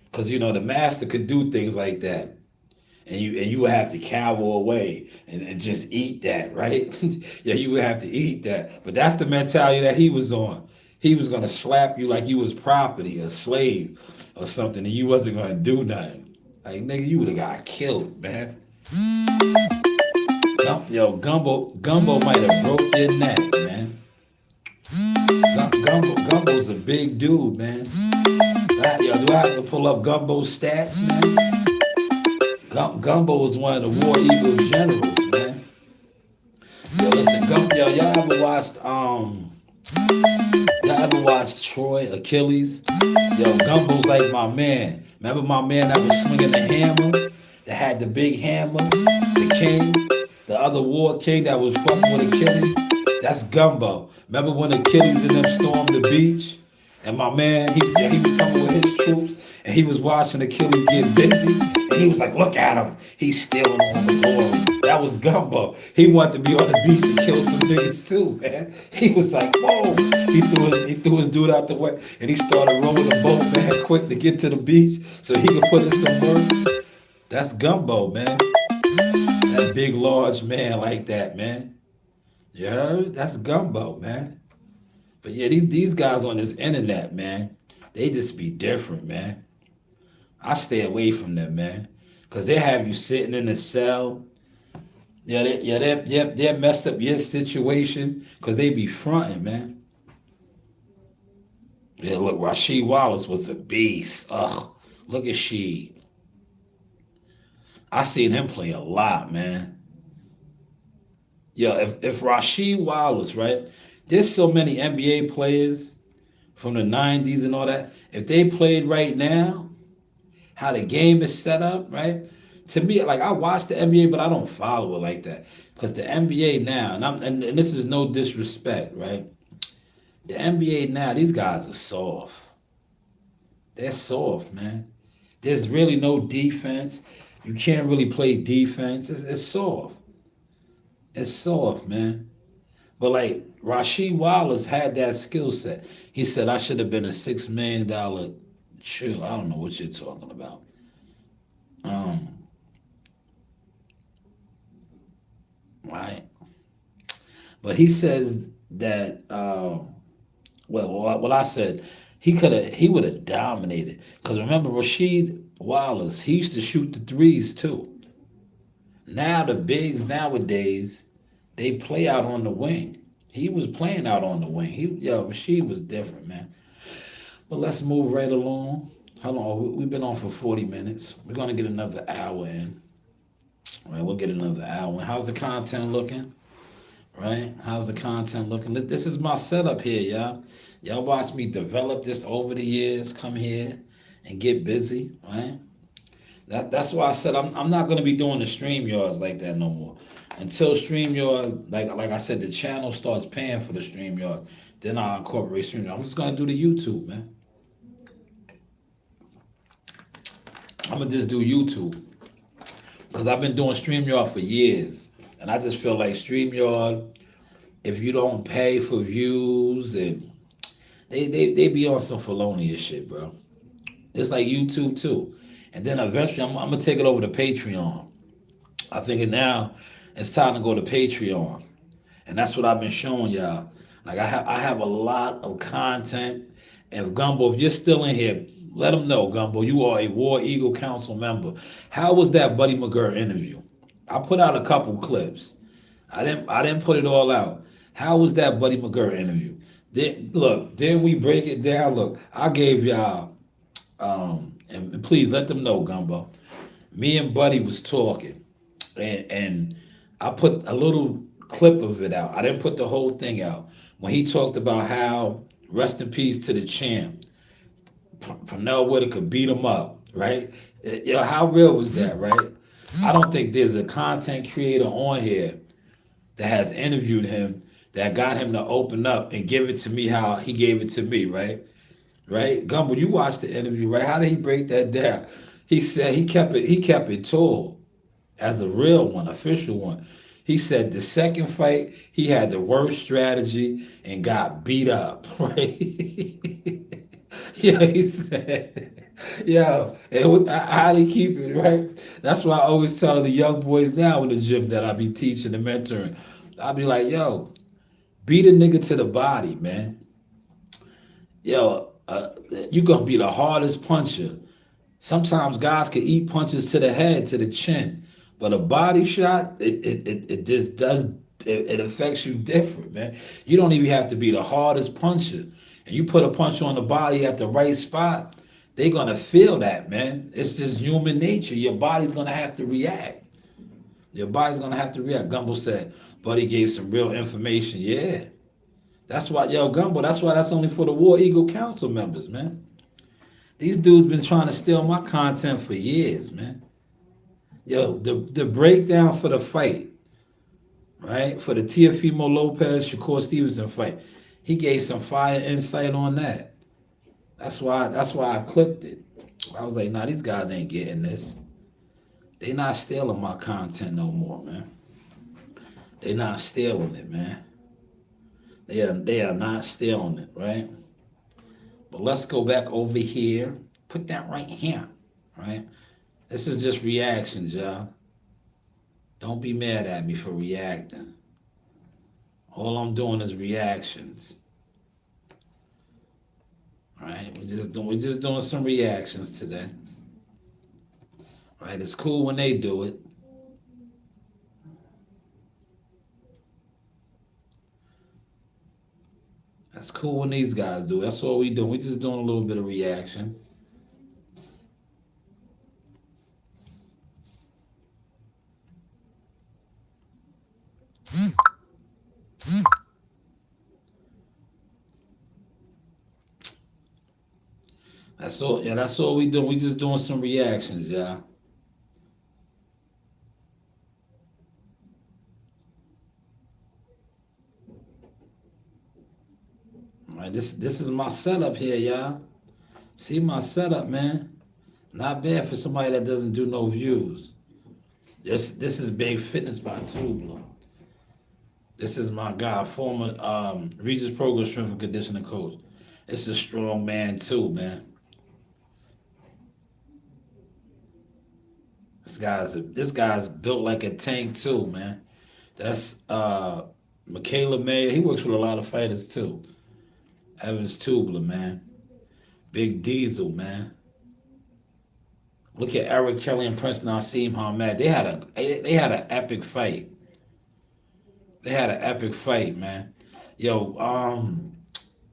Because the master could do things like that. And you would have to cower away and just eat that, right? Yeah, you would have to eat that. But that's the mentality that he was on. He was gonna slap you like you was property, a slave or something, and you wasn't gonna do nothing. Like nigga, you would have got killed, man. Gumbo might have broke your neck, man. Gumbo's a big dude, man. Do I have to pull up Gumbo's stats, man? Gumbo was one of the War Eagles generals, man. Listen, y'all ever watched Troy Achilles? Gumbo's like my man. Remember my man that was swinging the hammer, that had the big hammer, the king, the other war king that was fucking with Achilles? That's Gumbo. Remember when Achilles and them stormed the beach? And my man, he was coming with his troops, and he was watching Achilles get busy, and he was like, look at him. He's stealing all the glory. That was Gumbo. He wanted to be on the beach to kill some niggas too, man. He was like, whoa. He threw his dude out the way, and he started rowing the boat, man, quick to get to the beach so he could put in some work. That's Gumbo, man. That big, large man like that, man. You heard? That's Gumbo, man. But yeah, these guys on this internet, man, they just be different, man. I stay away from them, man, cause they have you sitting in a cell. They messed up your situation, cause they be fronting, man. Yeah, look, Rasheed Wallace was a beast. Ugh, look at she. I seen him play a lot, man. If Rasheed Wallace, right? There's so many NBA players from the 90s and all that. If they played right now, how the game is set up, right? to me, like I watch the NBA, but I don't follow it like that. Cause the NBA now, and this is no disrespect, right? The NBA now, these guys are soft. They're soft, man. There's really no defense. You can't really play defense. It's soft. It's soft, man. But like Rasheed Wallace had that skill set. He said I should have been a $6 million. Chill. I don't know what you're talking about. Um, right. But he says that. Well, I said he would have dominated. Cause remember Rasheed Wallace, he used to shoot the threes too. Now the bigs nowadays, they play out on the wing. He was playing out on the wing. Rasheed was different, man. But let's move right along. How long? We've been on for 40 minutes. We're gonna get another hour in. All right, we'll get another hour in. How's the content looking? Right? How's the content looking? This is my setup here, y'all. Y'all watch me develop this over the years. Come here and get busy, right? That's why I said I'm not gonna be doing the stream yards like that no more. Until StreamYard, like I said, the channel starts paying for the StreamYard, then I'll incorporate StreamYard. I'm just gonna do the YouTube, man. I'm gonna just do YouTube. Because I've been doing StreamYard for years. And I just feel like StreamYard, if you don't pay for views, and they be on some felonious shit, bro. It's like YouTube too. And then eventually I'm gonna take it over to Patreon. I think now it's time to go to Patreon. And that's what I've been showing y'all. Like I have a lot of content. If Gumbo, if you're still in here, let them know, Gumbo, you are a War Eagle Council member. How was that Buddy McGirt interview? I put out a couple clips. I didn't put it all out. How was that Buddy McGirt interview? Then we break it down. Look, I gave y'all and please let them know, Gumbo. Me and Buddy was talking, and I put a little clip of it out. I didn't put the whole thing out. When he talked about how, rest in peace to the champ, Pernell Whitaker beat him up, right? How real was that, right? I don't think there's a content creator on here that has interviewed him that got him to open up and give it to me how he gave it to me, right? Right? Gumbo, you watched the interview, right? How did he break that down? He said he kept it tall as a real one, official one. He said the second fight, he had the worst strategy and got beat up, right? Yeah, he said, yo, how they keep it, right? That's why I always tell the young boys now in the gym that I be teaching and mentoring. I be like, yo, beat a nigga to the body, man. Yo, you gonna be the hardest puncher. Sometimes guys can eat punches to the head, to the chin, but a body shot, it just does, it affects you different, man. You don't even have to be the hardest puncher. And you put a punch on the body at the right spot, they're gonna feel that, man. It's just human nature. Your body's gonna have to react. Your body's gonna have to react. Gumbo said, Buddy gave some real information. Yeah. That's why, Gumbo, that's why that's only for the War Eagle Council members, man. These dudes been trying to steal my content for years, man. Yo, the breakdown for the fight, right? For the Teofimo Lopez, Shakur Stevenson fight. He gave some fire insight on that. That's why I clipped it. I was like, nah, these guys ain't getting this. They not stealing my content no more, man. They not stealing it, man. They are not stealing it, right? But let's go back over here. Put that right here, right? This is just reactions, y'all. Don't be mad at me for reacting. All I'm doing is reactions. All right, we're just doing some reactions today. All right, it's cool when they do it. That's cool when these guys do it. That's all we do. We just doing a little bit of reactions. That's all. Yeah, that's all we do. We just doing some reactions, y'all. Like this is my setup here, y'all. See my setup, man. Not bad for somebody that doesn't do no views. This is Big Fitness by Tubler. This is my guy, former Regis Program strength and conditioning coach. It's a strong man too, man. This guy's built like a tank too, man. That's Michaela Mayer. He works with a lot of fighters too. Evans Tubler, man. Big Diesel, man. Look at Eric Kelly and Prince Nassim Hamed. They had an epic fight. They had an epic fight, man. Yo,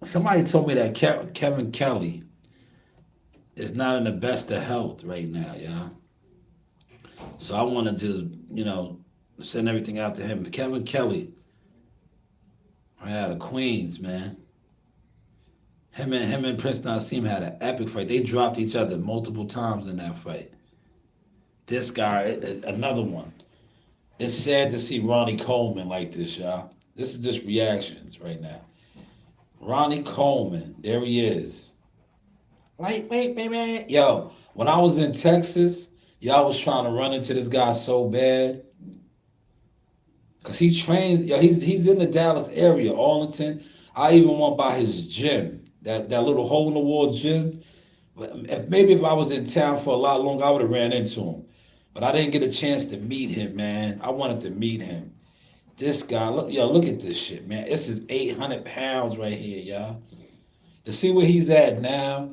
somebody told me that Kevin Kelly is not in the best of health right now, y'all. So I want to just, send everything out to him. Kevin Kelly, right out of Queens, man. Him and Prince Nassim had an epic fight. They dropped each other multiple times in that fight. This guy, another one. It's sad to see Ronnie Coleman like this, y'all. This is just reactions right now. Ronnie Coleman, there he is. Lightweight, baby. Yo, when I was in Texas, y'all was trying to run into this guy so bad. Cause he trains, he's in the Dallas area, Arlington. I even went by his gym, that little hole in the wall gym. Maybe if I was in town for a lot longer, I would have ran into him. But I didn't get a chance to meet him, man. I wanted to meet him. This guy, look at this shit, man. This is 800 pounds right here, y'all. To see where he's at now,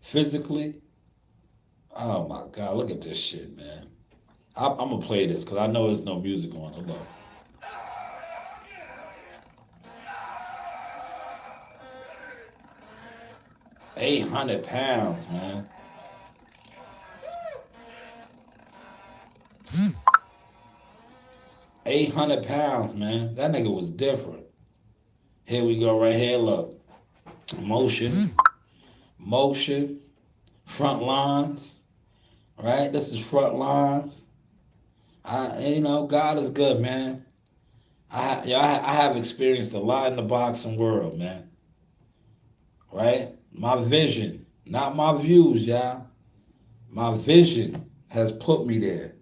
physically. Oh my God, look at this shit, man. I'm gonna play this because I know there's no music on. Hold on. 800 pounds, man. 800 pounds, man. That nigga was different. Here we go right here, look. Motion, front lines, right? This is front lines. God is good, man. I have experienced a lot in the boxing world, man. Right? My vision, not my views, y'all. My vision has put me there.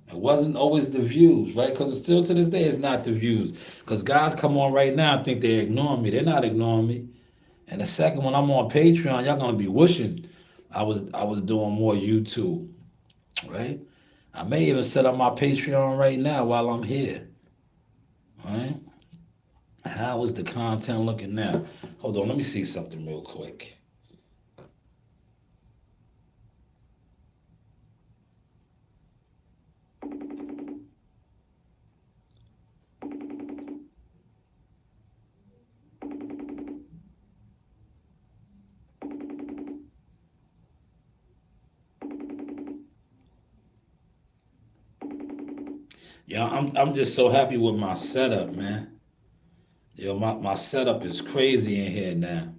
It wasn't always the views, right? Because it's still to this day, it's not the views. Because guys come on right now and think they're ignoring me. They're not ignoring me. And the second, when I'm on Patreon, y'all gonna be wishing I was doing more YouTube, right? I may even set up my Patreon right now while I'm here, right? How is the content looking now? Hold on, let me see something real quick. Yeah, I'm just so happy with my setup, man. Yo, my setup is crazy in here now.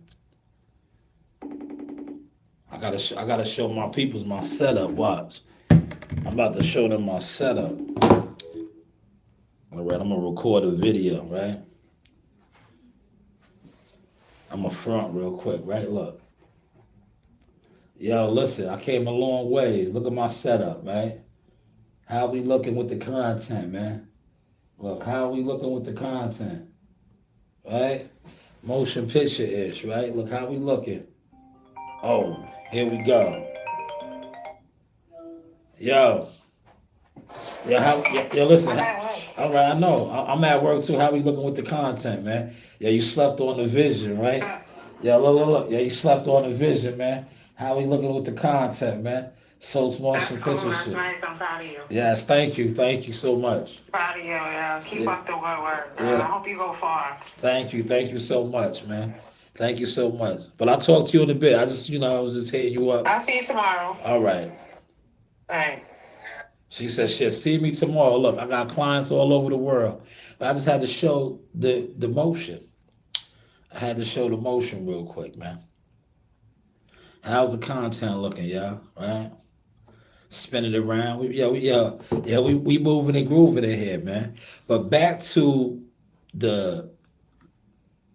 I gotta show my peoples my setup. Watch, I'm about to show them my setup. All right, I'm gonna record a video, right? I'm gonna front real quick, right? Look. Yo, listen, I came a long ways. Look at my setup, right? How we looking with the content, man? Look, how we looking with the content? Right? Motion picture-ish, right? Look how we looking. Oh, here we go. Yo, listen. All right, I know. I'm at work too. How we looking with the content, man? Yeah, you slept on the vision, right? Yeah, look. Yeah, you slept on the vision, man. How we looking with the content, man? So motion That's cool. picture That's shit. nice. I'm proud of you. Yes, thank you so much. Proud of you. Yeah. Keep up the good work. Yeah. I hope you go far. Thank you so much, man. Thank you so much. But I'll talk to you in a bit. I was just hitting you up. I'll see you tomorrow. All right. All right. She said, "Shit, see me tomorrow." Look, I got clients all over the world, but I just had to show the motion. I had to show the motion real quick, man. How's the content looking, y'all? Right? Spinning it around. We moving and grooving in here, man. But back to the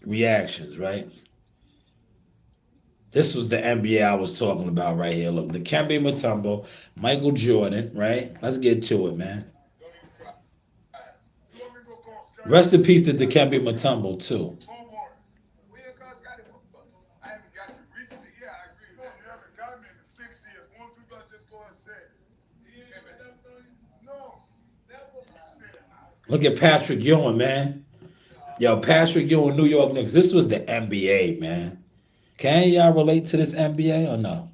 reactions, right? This was the NBA I was talking about right here. Look, Dikembe Mutombo, Michael Jordan, right? Let's get to it, man. Rest in peace to Dikembe Mutombo, too. I haven't got you recently. Yeah, I agree with that. You haven't got me in the 6 years. Won't you just go and say it? No. Look at Patrick Ewing, man. Yo, Patrick Ewing, New York Knicks. This was the NBA, man. Can any of y'all relate to this NBA or no?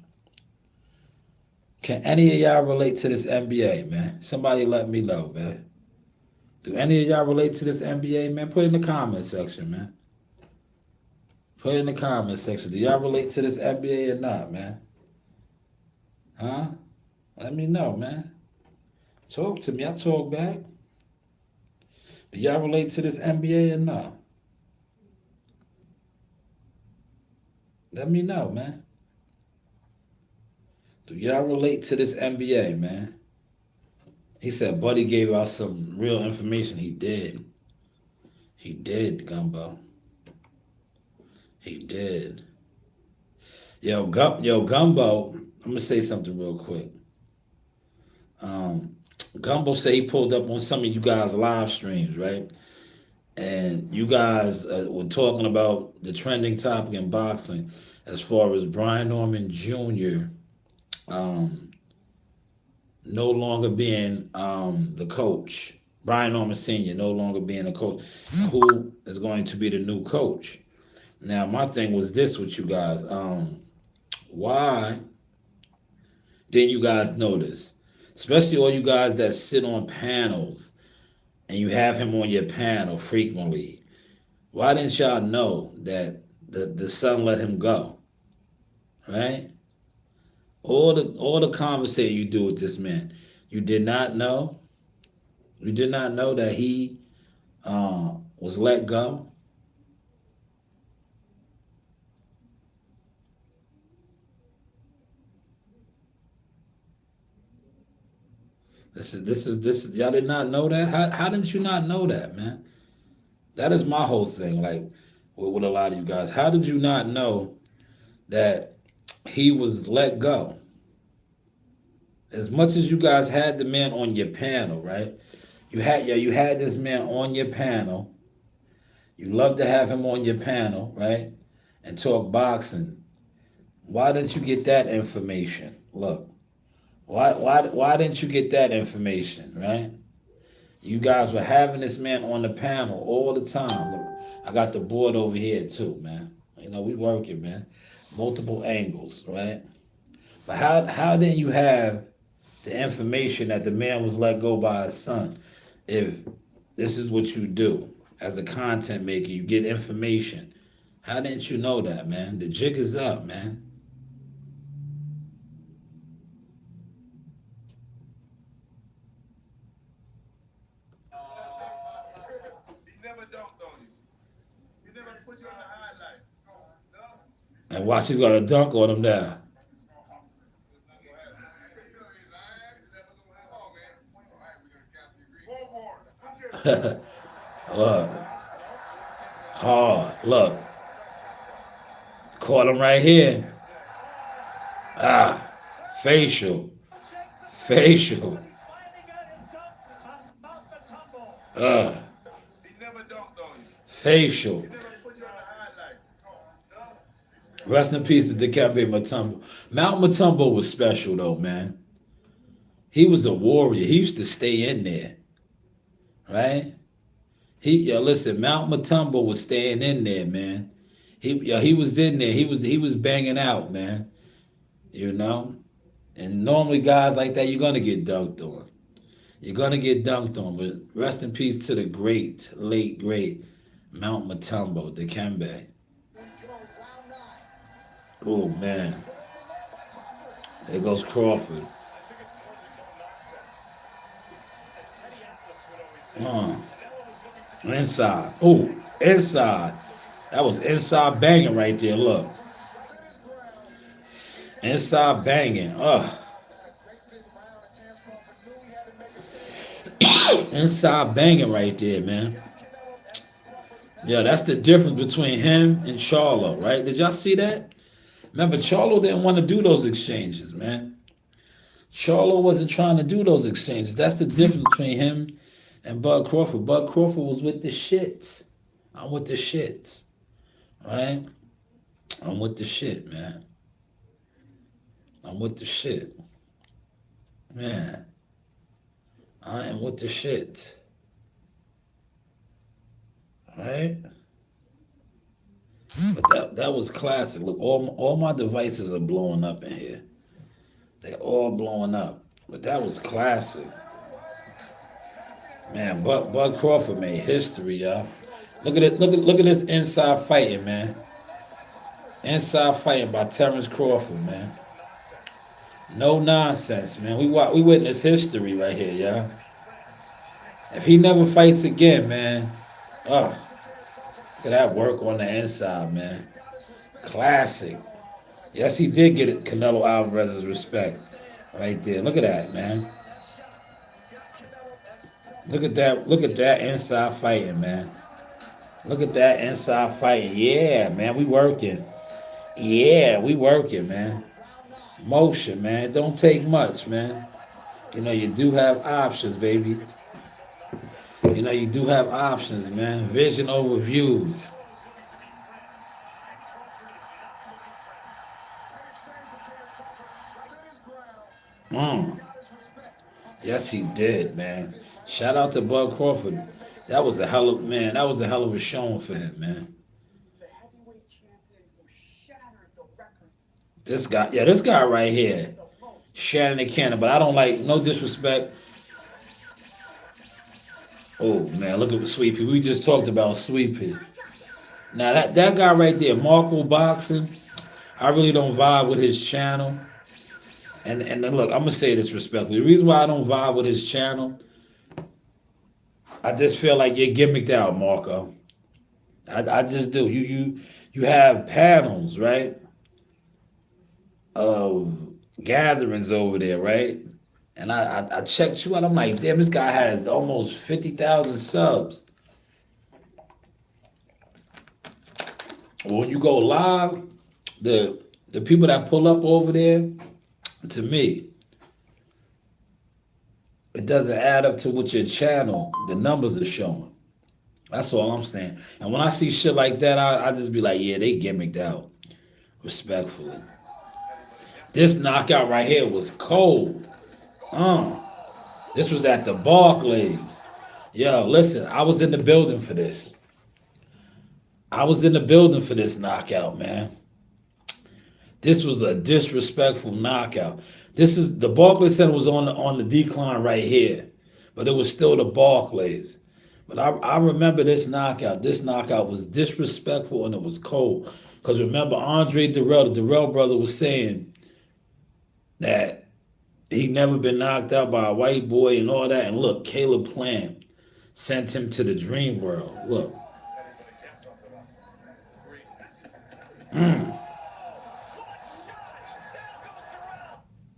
Can any of y'all relate to this NBA, man? Somebody let me know, man. Do any of y'all relate to this NBA, man? Put it in the comment section, man. Put it in the comment section. Do y'all relate to this NBA or not, man? Huh? Let me know, man. Talk to me. I talk back. Do y'all relate to this NBA or not? Let me know, man. Do y'all relate to this NBA, man? He said Buddy gave out some real information. He did. He did, Gumbo. He did. Yo, Gumbo, I'm going to say something real quick. Gumbo said he pulled up on some of you guys' live streams, right? And you guys were talking about the trending topic in boxing as far as Brian Norman Jr. No longer being the coach. Brian Norman Sr. no longer being the coach. Who is going to be the new coach? Now, my thing was this with you guys. Why didn't you guys know this? Especially all you guys that sit on panels and you have him on your panel frequently. Why didn't y'all know that the son let him go? Right? All the conversation you do with this man, you did not know. You did not know that he was let go. This is y'all did not know that? How didn't you not know that, man? That is my whole thing, like with a lot of you guys. How did you not know that he was let go? As much as you guys had the man on your panel, right? You had this man on your panel. You love to have him on your panel, right? And talk boxing. Why didn't you get that information? Look. Why didn't you get that information, right? You guys were having this man on the panel all the time. Look, I got the board over here too, man. You know, we working, man. Multiple angles, right? But how didn't you have the information that the man was let go by his son? If this is what you do as a content maker, you get information. How didn't you know that, man? The jig is up, man. And watch, he's gonna dunk on him now. Look. Hard. Look. Caught him right here. Facial. Facial. Facial. Rest in peace to Dikembe Mutombo. Mount Mutombo was special though, man. He was a warrior. He used to stay in there. Right? Listen, Mount Mutombo was staying in there, man. He was in there. He was banging out, man. You know? And normally guys like that, you're gonna get dunked on. You're gonna get dunked on. But rest in peace to the late great Mount Mutombo, Dikembe. Oh man. There goes Crawford. Inside. Oh, inside. That was inside banging right there. Look. Inside banging. Inside banging right there, man. Yeah, that's the difference between him and Charlo, right? Did y'all see that? Remember, Charlo didn't want to do those exchanges, man. Charlo wasn't trying to do those exchanges. That's the difference between him and Bud Crawford. Bud Crawford was with the shits. I'm with the shits, right? I'm with the shit, man. I'm with the shit, man. I am with the shit, right? But that was classic. Look, all my devices are blowing up in here. They're all blowing up. But that was classic. Man, Bud Crawford made history, y'all. Look at it. Look at this inside fighting, man. Inside fighting by Terrence Crawford, man. No nonsense, man. We witness history right here, y'all. If he never fights again, man, oh, look at that work on the inside, man. Classic. Yes, he did get Canelo Alvarez's respect right there. Look at that, man. Look at that. Look at that inside fighting, man. Look at that inside fighting. Yeah, man, we working. Yeah, we working, man. Motion, man. It don't take much, man. You know, you do have options, baby. You know, you do have options, man. Vision over views. Mm. Yes, he did, man. Shout out to Bud Crawford. That was a hell of man. That was a hell of a showing for him, man. This guy, yeah, this guy right here, Shannon the Cannon. But I don't like no disrespect. Oh man, look at Sweet Pea. We just talked about Sweet Pea. Now that guy right there, Marco Boxing. I really don't vibe with his channel. And then look, I'm gonna say this respectfully. The reason why I don't vibe with his channel, I just feel like you're gimmicked out, Marco. I just do. You have panels, right? Of gatherings over there, right? And I checked you out. I'm like, damn, this guy has almost 50,000 subs. When you go live, the people that pull up over there, to me, it doesn't add up to what your channel, the numbers are showing. That's all I'm saying. And when I see shit like that, I just be like, yeah, they gimmicked out. Respectfully. This knockout right here was cold. This was at the Barclays. Yo, listen, I was in the building for this. I was in the building for this knockout, man. This was a disrespectful knockout. This is the Barclays Center was on the decline right here, but it was still the Barclays. But I remember this knockout. This knockout was disrespectful and it was cold. Because remember, Andre Durrell, the Durrell brother, was saying that he never been knocked out by a white boy and all that. And look, Caleb Plant sent him to the dream world. Look.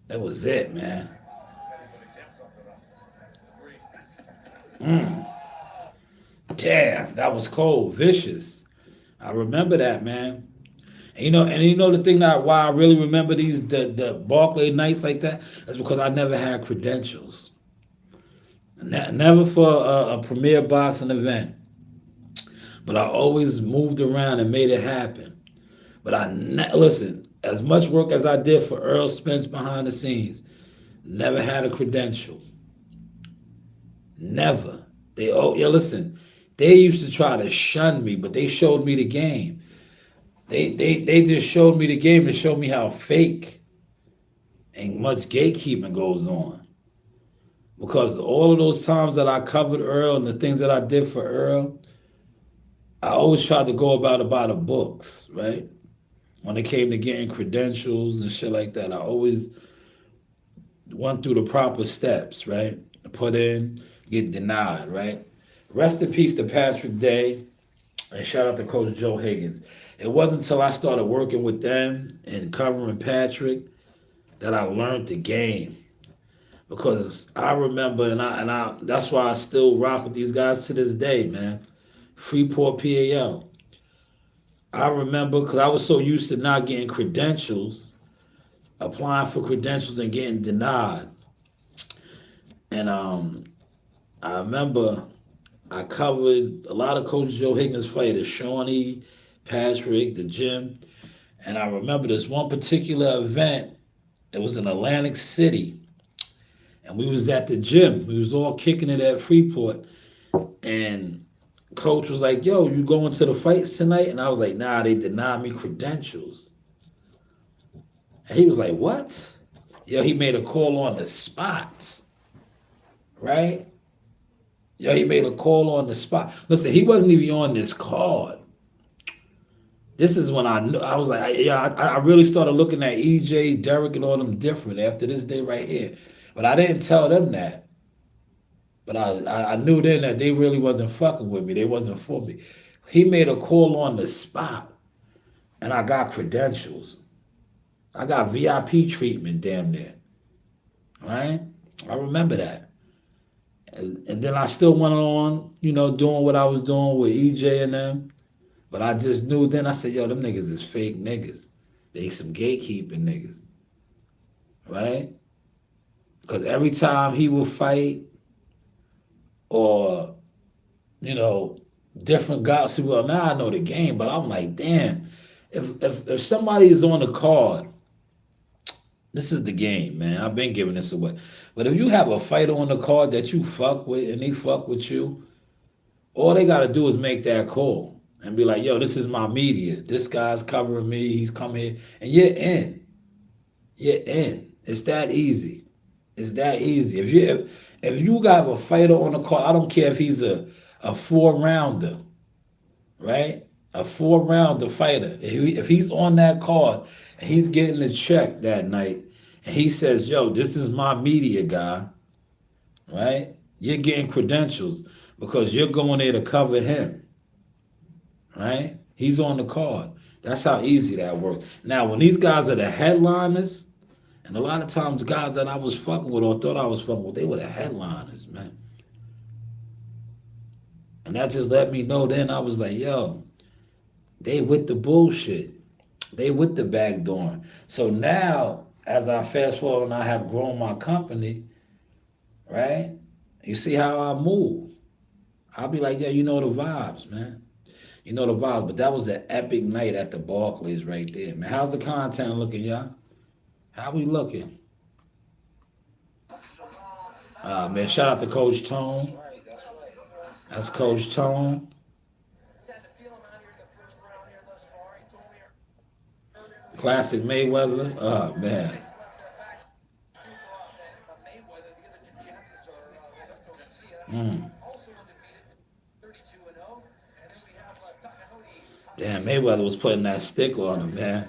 That was it, man. Damn, that was cold, vicious. I remember that, man. And you know the thing that why I really remember the Barclay nights like that is because I never had credentials. Never for a premier boxing event. But I always moved around and made it happen. But listen, as much work as I did for Earl Spence behind the scenes, never had a credential. Never. Listen, they used to try to shun me, but they showed me the game. They just showed me the game to show me how fake and much gatekeeping goes on. Because all of those times that I covered Earl and the things that I did for Earl, I always tried to go about the books, right? When it came to getting credentials and shit like that, I always went through the proper steps, right? Put in, get denied, right? Rest in peace to Patrick Day, and shout out to Coach Joe Higgins. It wasn't until I started working with them and covering Patrick that I learned the game. Because I remember, and I that's why I still rock with these guys to this day, man. Freeport, PAL. I remember because I was so used to not getting credentials, applying for credentials and getting denied. And I remember I covered a lot of Coach Joe Higgins fighters, Shawnee, Patrick, the gym. And I remember this one particular event. It was in Atlantic City. And we was at the gym. We was all kicking it at Freeport. And coach was like, yo, you going to the fights tonight? And I was like, nah, they denied me credentials. And he was like, what? Yo, he made a call on the spot. Right? Yo, he made a call on the spot. Listen, he wasn't even on this card. This is when I knew. I was like, I really started looking at EJ, Derek, and all them different after this day right here. But I didn't tell them that. But I knew then that they really wasn't fucking with me. They wasn't for me. He made a call on the spot, and I got credentials. I got VIP treatment damn near. Right? I remember that. And then I still went on, doing what I was doing with EJ and them. But I just knew then, I said, yo, them niggas is fake niggas. They some gatekeeping niggas. Right? Because every time he would fight or, different guys, well, now I know the game, but I'm like, damn, if somebody is on the card, this is the game, man. I've been giving this away. But if you have a fighter on the card that you fuck with and they fuck with you, all they got to do is make that call and be like, yo, this is my media. This guy's covering me. He's coming here. And you're in. You're in. It's that easy. It's that easy. If you got a fighter on the card, I don't care if he's a 4-rounder, right? A 4-rounder fighter. If he's on that card and he's getting a check that night and he says, yo, this is my media guy, right? You're getting credentials because you're going there to cover him, right? He's on the card. That's how easy that works. Now, when these guys are the headliners, and a lot of times guys that I was fucking with or thought I was fucking with, they were the headliners, man. And that just let me know then I was like, yo, they with the bullshit. They with the backdooring. So now, as I fast forward and I have grown my company, right? You see how I move. I'll be like, yeah, you know the vibes, man. You know the vibes. But that was an epic night at the Barclays right there, man. How's the content looking, y'all? How we looking? Man, shout out to Coach Tone. That's Coach Tone. Classic Mayweather. Oh, man. Damn, Mayweather was putting that stick on him, man.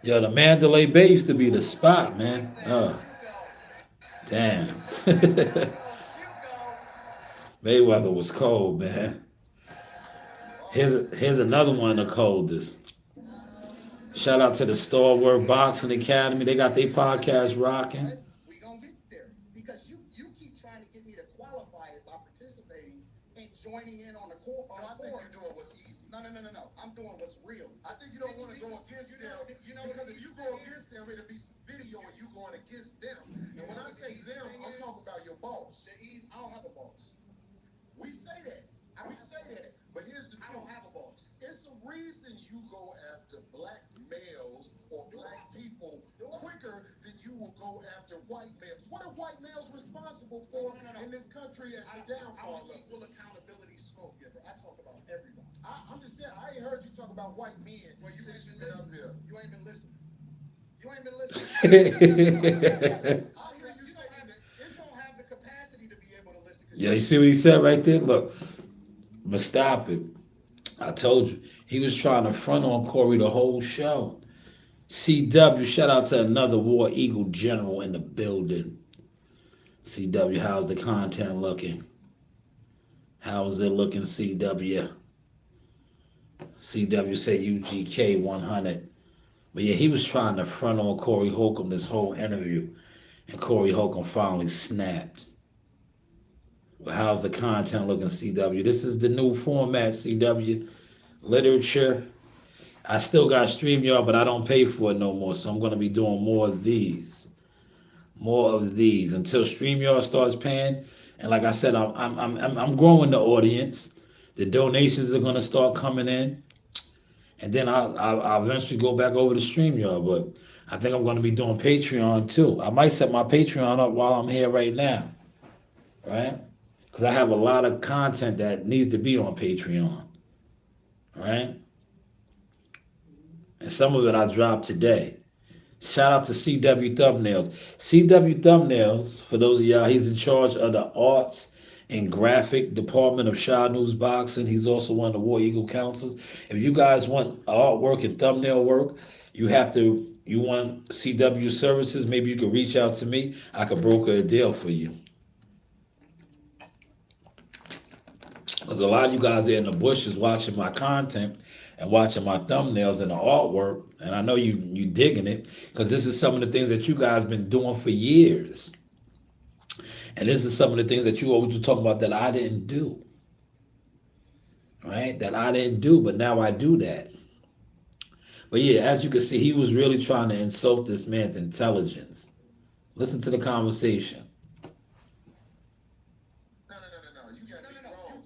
Yo, the Mandalay Bay used to be the spot, man. Oh, damn. Mayweather was cold, man. Here's another one of the coldest. Shout out to the Stalwart Boxing Academy. They got their podcast rocking. We gonna get there because you keep trying to get me to qualify it by participating and joining in on the court. I think you're doing what's easy. No. I'm doing what's real. I think you don't want to go against them. Because if you go against them, it'll be some video of you going against them. And when I say them, I'm talking about your boss. I don't have a boss. We say that. But here's the truth. I don't have a boss. It's the reason you go after black males or black people quicker than you will go after white males. What are white males responsible for in this country as the downfall? I'm an equal accountability smoke giver. I talk about everybody. I'm just saying, I ain't heard you talk about white men. Well, you ain't been up here. You ain't been listening. I hear you saying that it's gonna have the capacity to be able to listen. Yeah, you see what he said right there? Look, I'm going to stop it. I told you. He was trying to front on Cory the whole show. CW, shout out to another War Eagle general in the building. CW, how's the content looking? How is it looking, CW? CW said UGK 100. But yeah, he was trying to front on Corey Holcomb this whole interview. And Corey Holcomb finally snapped. But how's the content looking, CW? This is the new format, CW. Literature. I still got StreamYard, but I don't pay for it no more. So I'm going to be doing more of these. More of these until StreamYard starts paying. And like I said, I'm growing the audience. The donations are going to start coming in. And then I'll eventually go back over to StreamYard. But I think I'm going to be doing Patreon too. I might set my Patreon up while I'm here right now. Right? Because I have a lot of content that needs to be on Patreon. Right? And some of it I dropped today. Shout out to CW Thumbnails. CW Thumbnails, for those of y'all, he's in charge of the arts and graphic department of Shy News Boxing. He's also one of the War Eagle councils. If you guys want artwork and thumbnail work, you want CW services, maybe you could reach out to me. I could broker a deal for you. Because a lot of you guys are in the bushes watching my content and watching my thumbnails and the artwork, and I know you digging it, because this is some of the things that you guys been doing for years. And this is some of the things that you always were talking about that I didn't do. Right? That I didn't do, but now I do that. But yeah, as you can see, he was really trying to insult this man's intelligence. Listen to the conversation. No. You got it wrong.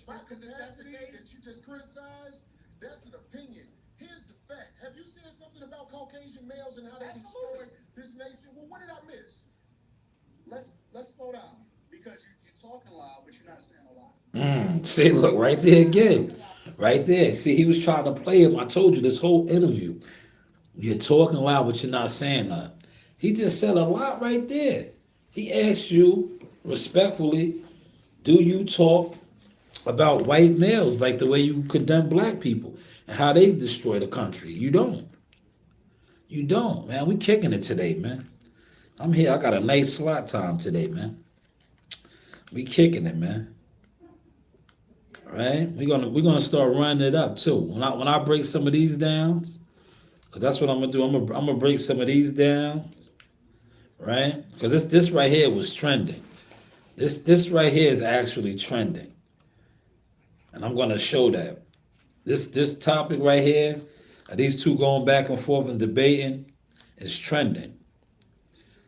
My capacity that you just criticized, that's an opinion. Here's the fact. Have you seen something about Caucasian males and how they destroy this nation? Well, what did I miss? Let's slow down, because you're talking loud, but you're not saying a lot. See, look, right there again. Right there. See, he was trying to play him. I told you this whole interview. You're talking loud, but you're not saying nothing. He just said a lot right there. He asked you respectfully, do you talk about white males like the way you condemn black people and how they destroy the country? You don't. You don't, man. We kicking it today, man. I'm here. I got a nice slot time today, man. We kicking it, man. All right? We're gonna start running it up too. When I break some of these down, because that's what I'm gonna do. I'm gonna break some of these down, right? Because this right here was trending. This right here is actually trending, and I'm gonna show that. This topic right here, these two going back and forth and debating, is trending.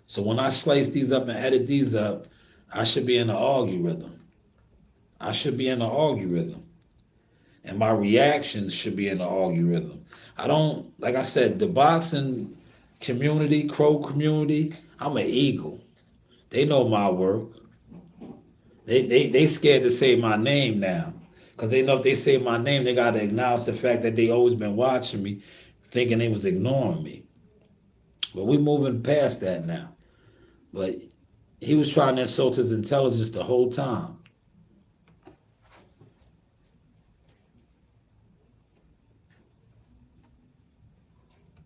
So when I slice these up and edit these up, I should be in the algorithm. I should be in the algorithm. And my reactions should be in the algorithm. I don't, like I said, the boxing community, crow community, I'm an eagle. They know my work. They scared to say my name now. Because they know if they say my name, they got to acknowledge the fact that they always been watching me, thinking they was ignoring me. But we moving past that now. But he was trying to insult his intelligence the whole time.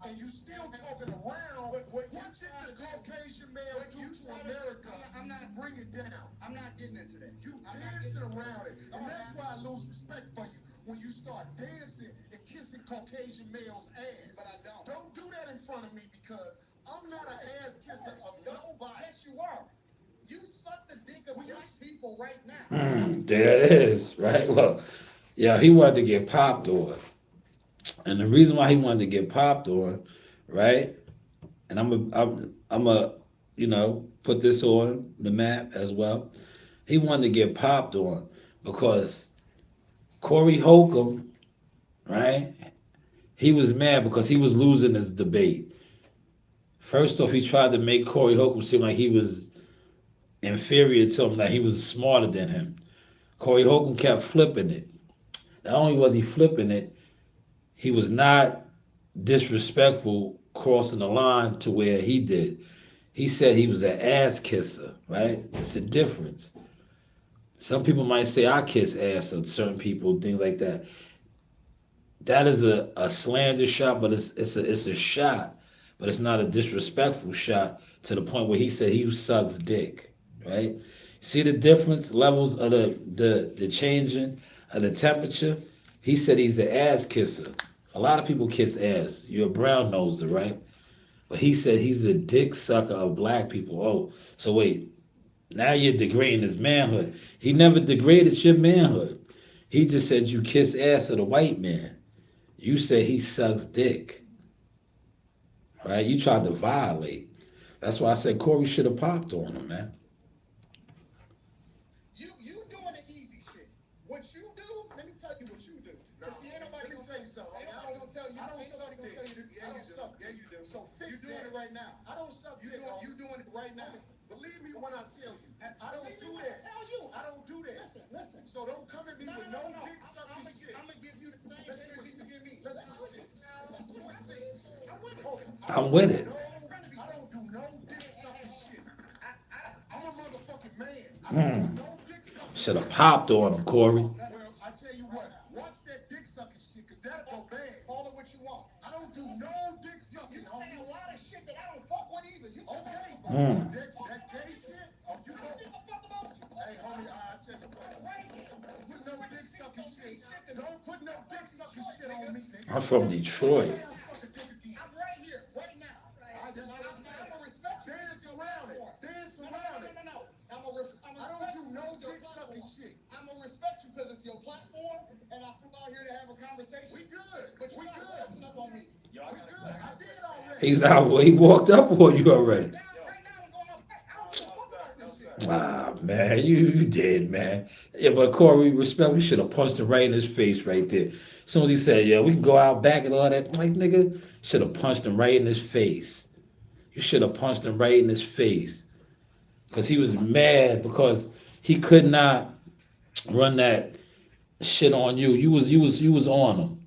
And you still talking around what did the Caucasian male do to America to bring it down? I'm not getting into that. You dancing around it. And that's why I lose respect for you when you start dancing and kissing Caucasian males' ass. But I don't. Don't do that in front of me, because I'm not an ass kisser of nobody. Yes, you are. You suck the dick of black people right now. There it is, right? Look, yeah, he wanted to get popped on. And the reason why he wanted to get popped on, right? And I'm a put this on the map as well. He wanted to get popped on because Corey Holcomb, right? He was mad because he was losing his debate. First off, he tried to make Corey Holcomb seem like he was inferior to him, like he was smarter than him. Corey Holcomb kept flipping it. Not only was he flipping it, he was not disrespectful crossing the line to where he did. He said he was an ass kisser, right? It's a difference. Some people might say I kiss ass of certain people, things like that. That is a slander shot, but it's a shot, but it's not a disrespectful shot to the point where he said he sucks dick, right? See the difference levels of the changing of the temperature? He said he's an ass kisser. A lot of people kiss ass. You're a brown noser, right? But he said he's a dick sucker of black people. Oh, so wait. Now you're degrading his manhood. He never degraded your manhood. He just said you kiss ass of the white man. You said he sucks dick. Right? You tried to violate. That's why I said Cory should have popped on him, man. You doing the easy shit. What you do, let me tell you what you do. No, see, ain't nobody gonna tell you something. Ain't nobody gonna tell you. I don't suck dick. I don't suck. Yeah, you do. So fix you doing it right now. I don't suck dick. You doing it right now. Believe me when I tell you. I don't do that. I don't do that. Listen. So don't come at me with no dick sucking shit. I'm gonna give you the same energy you give me. Let's do six. I'm with it. I don't do no dick sucking shit. I'm a motherfucking man. I don't do no dick sucking shit. Should have popped on him, Cory. Well, I tell you what, watch that dick sucking shit, cause that'll go bad. Call it what you want. I don't do no dick sucking. You say a lot of shit that I don't fuck with either. You okay? That gay shit? Oh, you don't give a fuck about you. Hey, homie, I tell you what. Put no dick sucking shit. Don't put no dick sucking shit on me, nigga. I'm from Detroit. I'm right here, right now. I'm gonna respect you. Dance around it. Dance around it. No. I don't do no dick sucking shit. I'm gonna respect you because it's your platform, and I flew out here to have a conversation. We good. But we good. Up on me. We good. I did already. He's not. He walked up on you already. Right now, I'm going up back. I don't give a fuck about this shit. Ah, man, you did, man. Yeah, but Cory, respect, we should have punched him right in his face right there. As soon as he said, yeah, we can go out back and all that, I'm like, nigga, should have punched him right in his face. You should have punched him right in his face. Because he was mad because he could not run that shit on you. You was on him.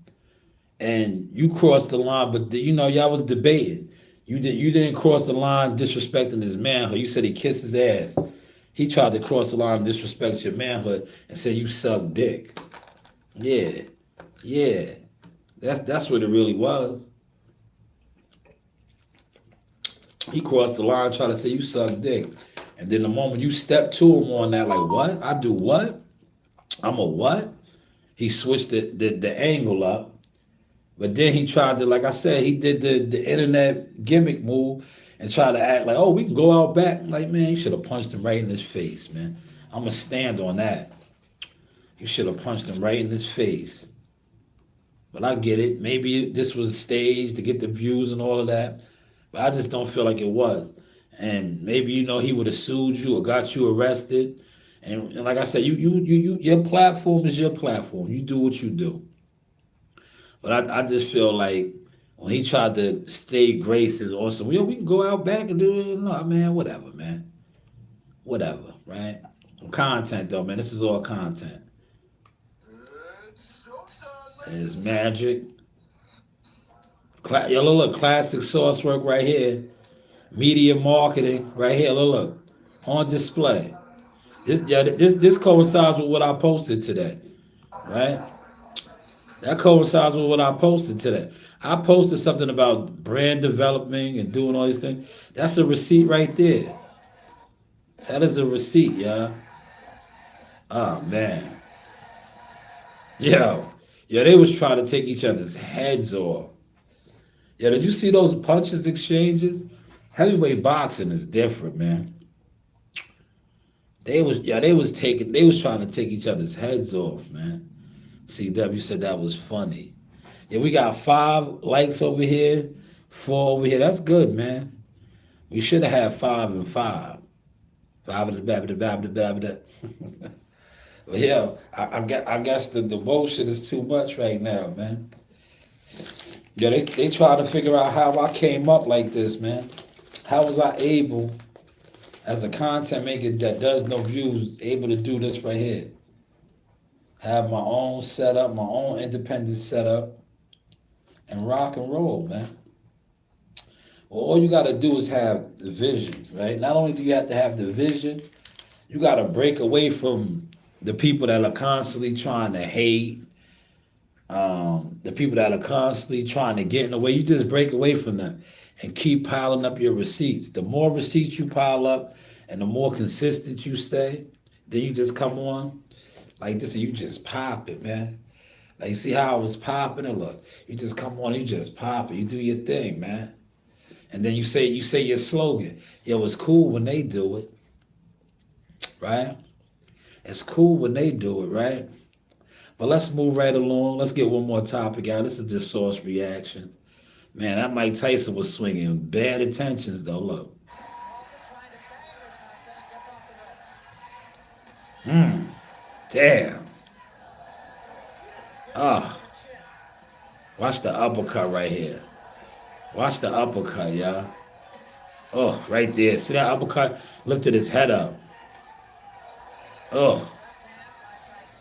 And you crossed the line, but y'all was debating. You didn't cross the line disrespecting his manhood. You said he kissed his ass. He tried to cross the line and disrespect your manhood and say you suck dick. Yeah. That's what it really was. He crossed the line, tried to say you suck dick. And then the moment you step to him on that, like, what? I do what? I'm a what? He switched the angle up. But then he tried to, like I said, he did the internet gimmick move and tried to act like, oh, we can go out back. Like, man, you should have punched him right in his face, man. I'm going to stand on that. You should have punched him right in his face. But I get it. Maybe this was staged to get the views and all of that. But I just don't feel like it was. And maybe, he would have sued you or got you arrested. And like I said, your platform is your platform. You do what you do. But I just feel like when he tried to stay grace and also, we can go out back and do it. No, man, whatever, man. Whatever, right? Content, though, man. This is all content. It's magic. Look, classic source work right here. Media marketing right here. Look. On display. This coincides with what I posted today, right? That coincides with what I posted today. I posted something about brand development and doing all these things. That's a receipt right there. That is a receipt, y'all. Oh, man. Yo, they was trying to take each other's heads off. Yo, did you see those punches exchanges? Heavyweight boxing is different, man. They was trying to take each other's heads off, man. CW said that was funny. Yeah, we got 5 likes over here, 4 over here. That's good, man. We should have had 5 and 5. 5 of the bab. But yeah, I guess the bullshit is too much right now, man. Yeah, they try to figure out how I came up like this, man. How was I able, as a content maker that does no views, able to do this right here? Have my own setup, my own independent setup, and rock and roll, man. Well, all you got to do is have the vision, right? Not only do you have to have the vision, you got to break away from the people that are constantly trying to hate, the people that are constantly trying to get in the way. You just break away from them and keep piling up your receipts. The more receipts you pile up and the more consistent you stay, then you just come on like this and you just pop it, man. Like you see how I was popping it? Look, you just come on, you just pop it. You do your thing, man. And then you say your slogan. Yo, it's cool when they do it, right? It's cool when they do it, right? But let's move right along. Let's get one more topic out. This is just source reactions. Man, that Mike Tyson was swinging bad intentions, though. Look. Damn. Ah, watch the uppercut right here. Watch the uppercut, y'all. Oh, right there. See that uppercut? Lifted his head up. Oh,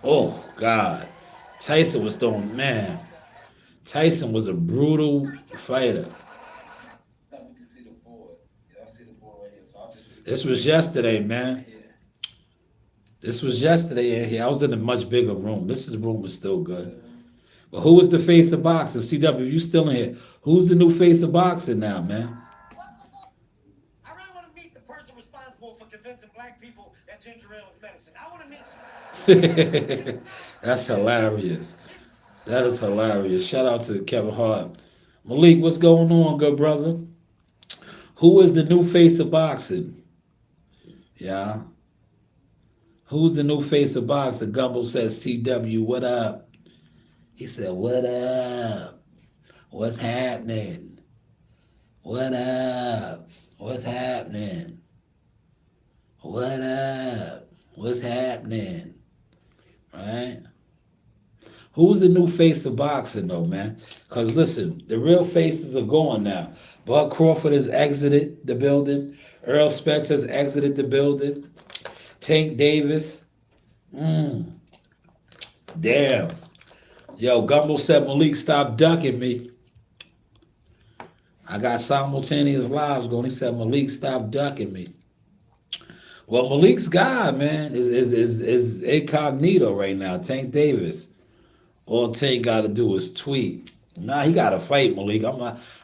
oh, God. Tyson was throwing, man. Tyson was a brutal fighter. This was yesterday, man. This was yesterday in here. I was in a much bigger room. This room was still good. But who was the face of boxing? CW, you still in here. Who's the new face of boxing now, man? I really want to meet the person responsible for convincing black people that ginger ale is medicine. I want to meet you. That's hilarious. That is hilarious. Shout out to Kevin Hart. Malik, what's going on, good brother? Who is the new face of boxing? Yeah. Who's the new face of boxing? Gumbo says, CW, what up? He said, what up? What's happening? What up? What's happening? What up? What's happening? Right? Who's the new face of boxing, though, man? Because, listen, the real faces are gone now. Bud Crawford has exited the building. Earl Spence has exited the building. Tank Davis. Damn. Yo, Gumbo said, Malik, stop ducking me. I got simultaneous lives going. He said, Malik, stop ducking me. Well, Malik's guy, man, is incognito right now. Tank Davis. All Tank got to do is tweet. Nah, he got to fight, Malik.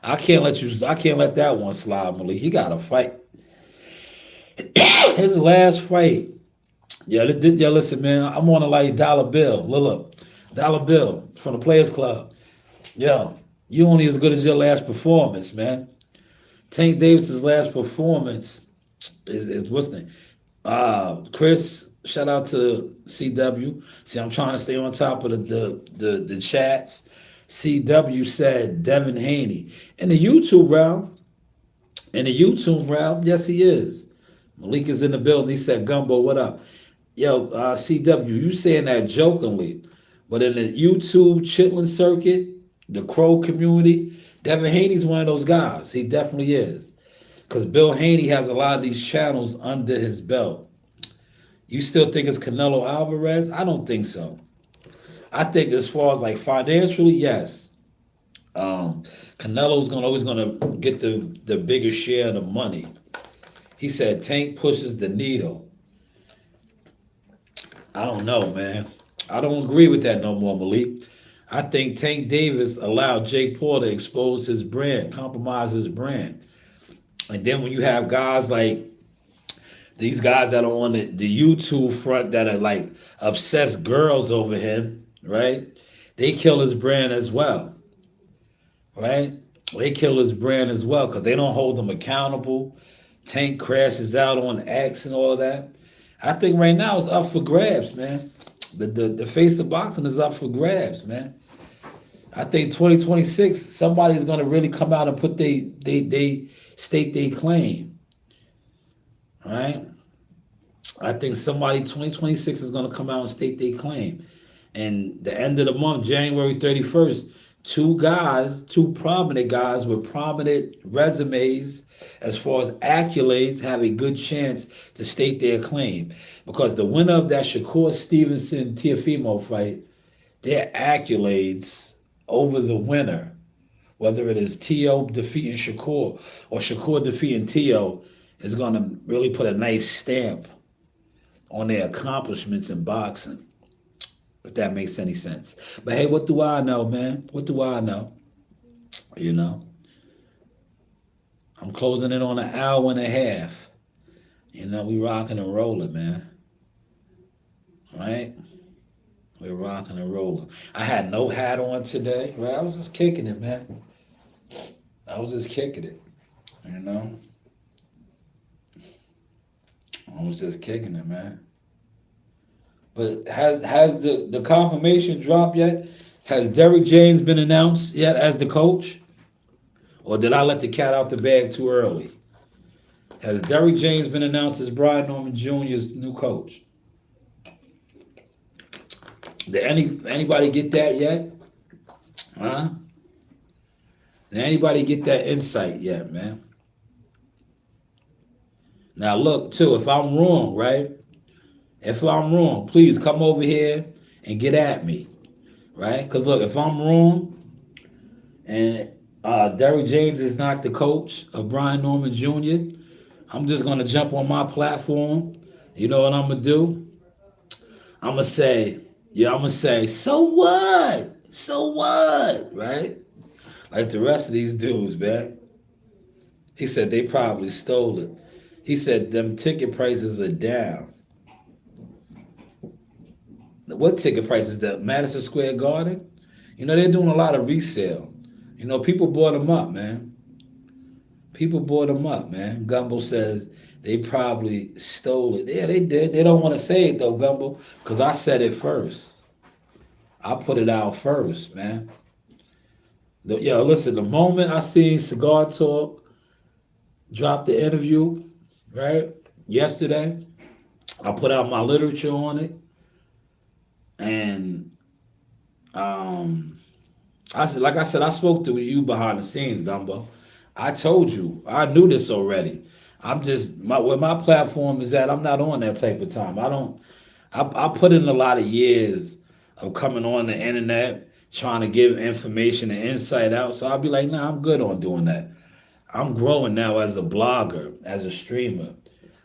I can't let that one slide, Malik. He got to fight. His last fight. Yeah, listen, man. I'm on a like dollar bill. Look. Dollar bill from the Players Club. Yo, you only as good as your last performance, man. Tank Davis's last performance is what's the name? Chris, shout out to CW. See, I'm trying to stay on top of the chats. CW said Devin Haney. In the YouTube realm, yes, he is. Malik is in the building. He said, Gumbo, what up? Yo, CW, you saying that jokingly. But in the YouTube chitlin circuit, the Crow community, Devin Haney's one of those guys. He definitely is. Because Bill Haney has a lot of these channels under his belt. You still think it's Canelo Alvarez? I don't think so. I think as far as like financially, yes. Canelo's always gonna get the bigger share of the money. He said Tank pushes the needle. I don't know, man. I don't agree with that no more, Malik. I think Tank Davis allowed Jake Paul to expose his brand, compromise his brand. And then when you have guys like these guys that are on the YouTube front that are like obsessed girls over him, right? They kill his brand as well, right? They kill his brand as well because they don't hold him accountable. Tank crashes out on X and all of that. I think right now it's up for grabs, man. The face of boxing is up for grabs, man. I think 2026, somebody's gonna really come out and put they state they claim. Right? I think somebody 2026 is gonna come out and state they claim. And the end of the month, January 31st, two prominent guys with prominent resumes as far as accolades have a good chance to state their claim. Because the winner of that Shakur Stevenson Teofimo fight, their accolades over the winner, whether it is Teo defeating Shakur or Shakur defeating Teo, is going to really put a nice stamp on their accomplishments in boxing. If that makes any sense. But hey, what do I know, man? What do I know? You know? I'm closing in on an hour and a half. You know, we rocking and rolling, man. Right? We're rocking and rolling. I had no hat on today, right? I was just kicking it, man. I was just kicking it, you know? I was just kicking it, man. But has the confirmation dropped yet? Has Derrick James been announced yet as the coach? Or did I let the cat out the bag too early? Has Derrick James been announced as Brian Norman Jr.'s new coach? Did anybody get that yet? Huh? Did anybody get that insight yet, man? Now look, too, if I'm wrong, right? If I'm wrong, please come over here and get at me, right? Because look, if I'm wrong and Derrick James is not the coach of Brian Norman Jr., I'm just gonna jump on my platform. You know what I'm gonna do? I'm gonna say, so what? So what? Right? Like the rest of these dudes, man. He said they probably stole it. He said them ticket prices are down. What ticket prices? The Madison Square Garden? You know, they're doing a lot of resale. You know, people bought them up, man. People bought them up, man. Gumbo says they probably stole it. Yeah, they did. They don't want to say it, though, Gumbo, because I said it first. I put it out first, man. Listen, the moment I seen Cigar Talk drop the interview, right, yesterday, I put out my literature on it. And I said, like I said, I spoke to you behind the scenes, Gumbo. I told you, I knew this already. I'm just where my platform is at. I'm not on that type of time. I don't. I put in a lot of years of coming on the internet, trying to give information and insight out. So I'll be like, nah, I'm good on doing that. I'm growing now as a blogger, as a streamer.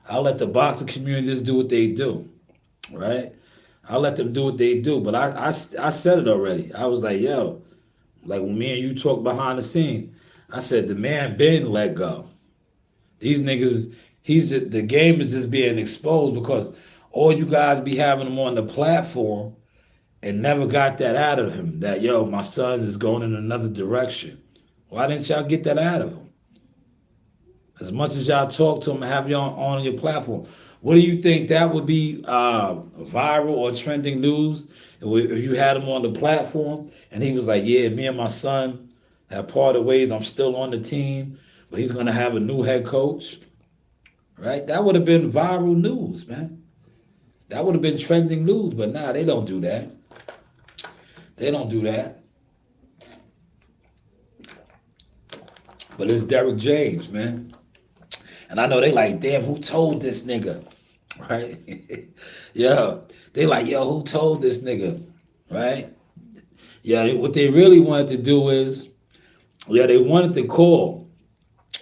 I'll let the boxing community just do what they do, right? I'll let them do what they do. But I said it already. I was like, yo, like when me and you talk behind the scenes, I said the man been let go. These niggas, the game is just being exposed because all you guys be having him on the platform and never got that out of him. That yo, my son is going in another direction. Why didn't y'all get that out of him? As much as y'all talk to him and have y'all on your platform, what do you think that would be viral or trending news if you had him on the platform and he was like, yeah, me and my son have parted ways. I'm still on the team, but he's going to have a new head coach, right? That would have been viral news, man. That would have been trending news, but nah, they don't do that. They don't do that. But it's Derrick James, man. And I know they like, damn, who told this nigga? Right? Yeah. They like, yo, who told this nigga? Right? Yeah, what they really wanted to do is, they wanted to call.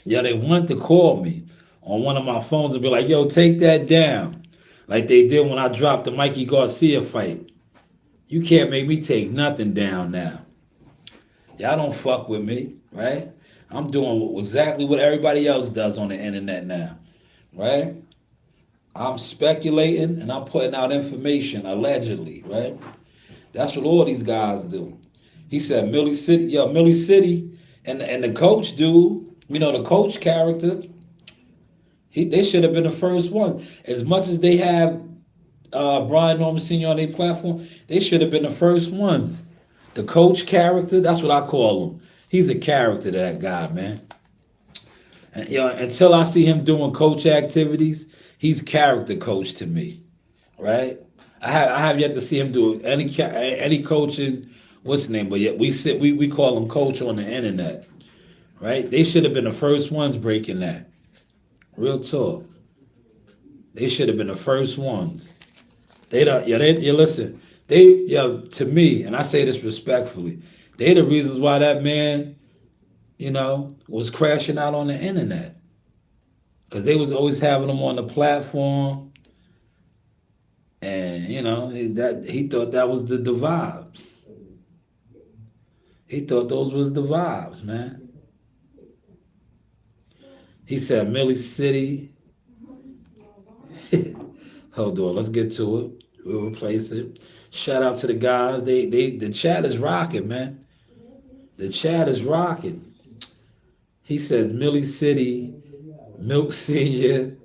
Yeah, they wanted to call me on one of my phones and be like, yo, take that down. Like they did when I dropped the Mikey Garcia fight. You can't make me take nothing down now. Y'all don't fuck with me, right? I'm doing exactly what everybody else does on the internet now, right? I'm speculating and I'm putting out information, allegedly, right? That's what all these guys do. He said Millie City, and the coach dude, the coach character, they should have been the first one. As much as they have Brian Norman Sr. on their platform, they should have been the first ones. The coach character, that's what I call him. He's a character, that guy, man. And, until I see him doing coach activities, he's character coach to me, right? I have yet to see him do any coaching. What's his name? But yet we call him coach on the internet, right? They should have been the first ones breaking that. Real talk. They should have been the first ones. Listen. To me, and I say this respectfully, they the reasons why that man, was crashing out on the internet. Because they was always having him on the platform. And, he thought that was the vibes. He thought those was the vibes, man. He said Millie City. Hold on, let's get to it. We'll replace it. Shout out to the guys. The chat is rocking, man. The chat is rocking. He says Millie City, Milk Senior.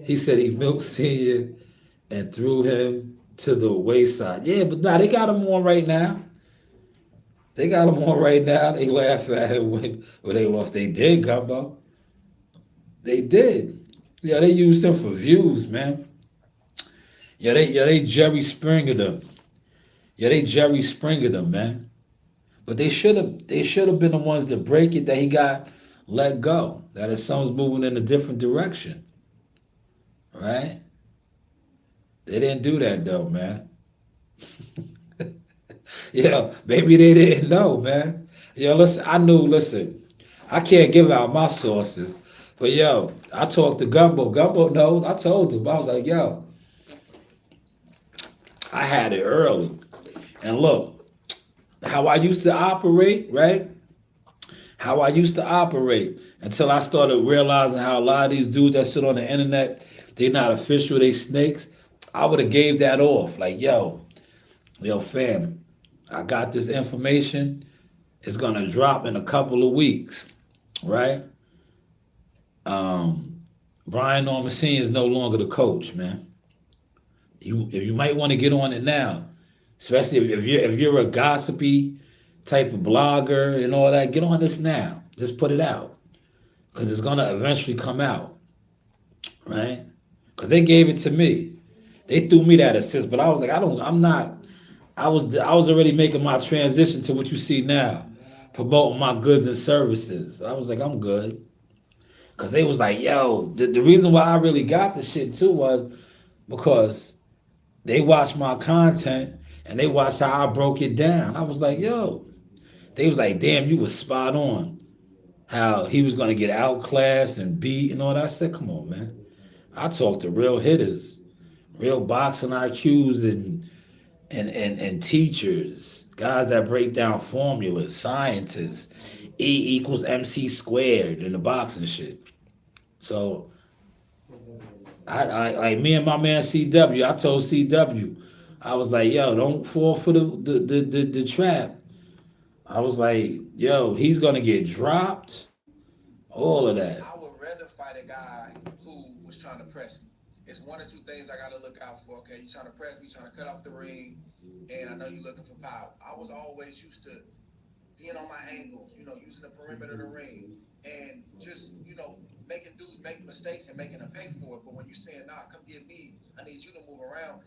He said he milked Senior and threw him to the wayside. Yeah, but nah, they got him on right now. They got him on right now. They laugh at him when they lost. They did, Gumbo. They did. Yeah, they used him for views, man. Yeah, they Jerry Springer them. Yeah, they Jerry Springer them, man. But they should have been the ones to break it that he got let go. That his son's moving in a different direction. Right? They didn't do that though, man. Yeah, maybe they didn't know, man. Yo, listen, I can't give out my sources. But yo, I talked to Gumbo. Gumbo knows. I told him. I was like, yo, I had it early. And look, how I used to operate, right? How I used to operate until I started realizing how a lot of these dudes that sit on the internet, they not official, they snakes. I would have gave that off. Like, yo, fam, I got this information. It's gonna drop in a couple of weeks, right? Brian Norman Sr. is no longer the coach, man. You might want to get on it now, especially if you're a gossipy type of blogger and all that. Get on this now. Just put it out because it's gonna eventually come out, right? Because they gave it to me. They threw me that assist, but I was like, I'm not. I was already making my transition to what you see now, promoting my goods and services. I was like, I'm good. Cause they was like, yo, the reason why I really got the shit too was because they watched my content and they watched how I broke it down. I was like, yo, they was like, damn, you was spot on. How he was gonna get outclassed and beat and all that. I said, come on, man. I talked to real hitters, real boxing IQs and teachers, guys that break down formulas, scientists, E=MC² in the boxing shit. So I like me and my man CW, I told CW, I was like, yo, don't fall for the trap. I was like, yo, he's gonna get dropped. All of that. I would rather fight a guy who was trying to press me. It's one or two things I got to look out for. Okay, you trying to press me, trying to cut off the ring, and I know you're looking for power. I was always used to being on my angles, using the perimeter of the ring, and just making dudes make mistakes and making them pay for it. But when you saying, nah, come get me, I need you to move around,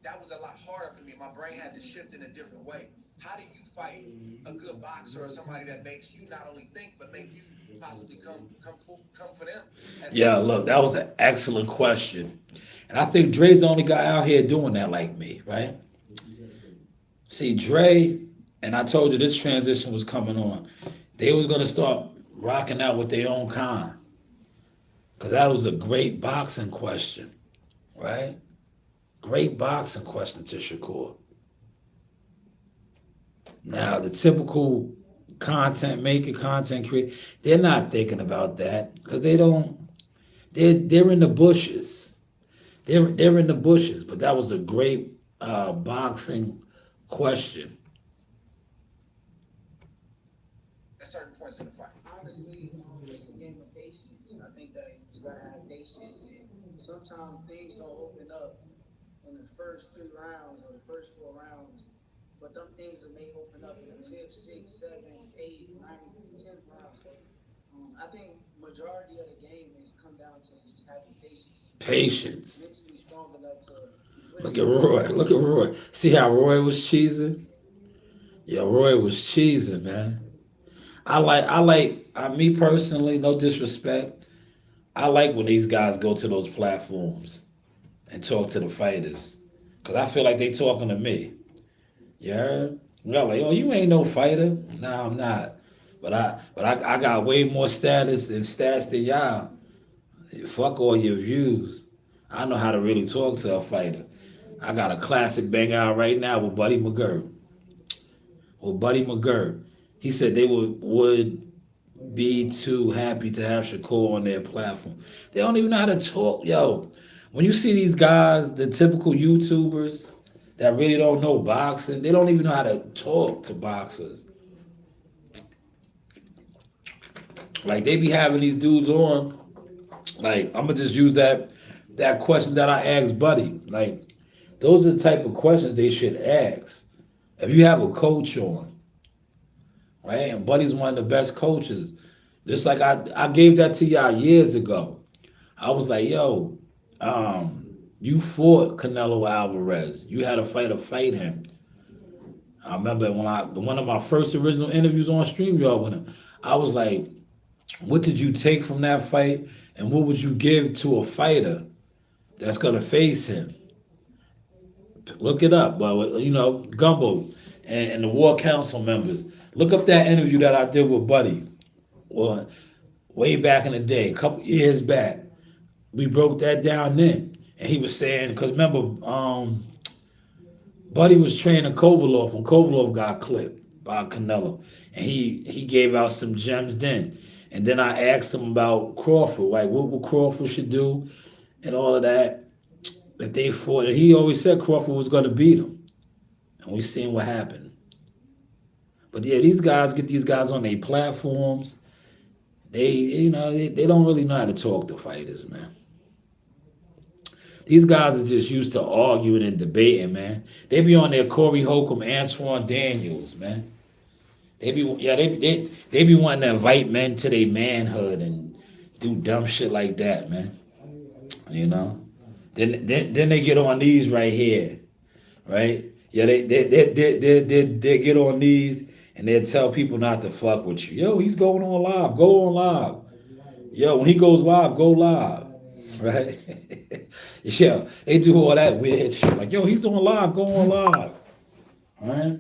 that was a lot harder for me. My brain had to shift in a different way. How do you fight a good boxer or somebody that makes you not only think but make you possibly come for them? Yeah, look, that was an excellent question. And I think Dre's the only guy out here doing that like me, right? See, Dre, and I told you this transition was coming on. They was going to start rocking out with their own kind. Because that was a great boxing question, right? Great boxing question to Shakur. Now, the typical content maker, content creator, they're not thinking about that because they're in the bushes. They're in the bushes, but that was a great boxing question. At certain points in the fight. Honestly, it's a game of patience. I think that you gotta have patience, and sometimes things don't open up in the first 3 rounds or the first 4 rounds. But them things that may open up in the 5th, 6th, 7th, 8th, 9th, 10th round. So I think majority of the game has come down to just having patience. Patience. Mentally strong enough to. Look at Roy. Look at Roy. See how Roy was cheesing? Yeah, Roy was cheesing, man. Me personally, no disrespect. I like when these guys go to those platforms and talk to the fighters. Because I feel like they talking to me. You heard? Y'all like, oh, you ain't no fighter. No, I'm not. But I got way more status and stats than y'all. Fuck all your views. I know how to really talk to a fighter. I got a classic bang out right now with Buddy McGirt. He said they would be too happy to have Shakur on their platform. They don't even know how to talk. Yo, When you see these guys, the typical YouTubers that really don't know boxing, they don't even know how to talk to boxers. Like they be having these dudes on. Like I'm gonna just use that question that I asked Buddy. Like those are the type of questions they should ask. If you have a coach on, right, and Buddy's one of the best coaches, just like I gave that to y'all years ago. I was like, yo, you fought Canelo Alvarez. You had a fighter fight him. I remember when one of my first original interviews on StreamYard with him, I was like, what did you take from that fight, and what would you give to a fighter that's gonna face him? Look it up, but Gumbo and the War Council members. Look up that interview that I did with Buddy, well, way back in the day, a couple years back. We broke that down then, and he was saying, because remember, Buddy was training Kovalov when Kovalov got clipped by Canelo, and he gave out some gems then. And then I asked him about Crawford, like what Crawford should do, and all of that. If they fought, and he always said Crawford was going to beat him, and we seen what happened. But yeah, these guys get these guys on their platforms. They don't really know how to talk to fighters, man. These guys are just used to arguing and debating, man. They be on their Corey Holcomb, Antoine Daniels, man. They be wanting to invite men to their manhood and do dumb shit like that, man. You know. Then they get on these right here, right? Yeah, they get on these and they tell people not to fuck with you. Yo, he's going on live. Go on live. Yo, when he goes live, go live. Right? Yeah, they do all that weird shit. Like, yo, he's on live, go on live. All right?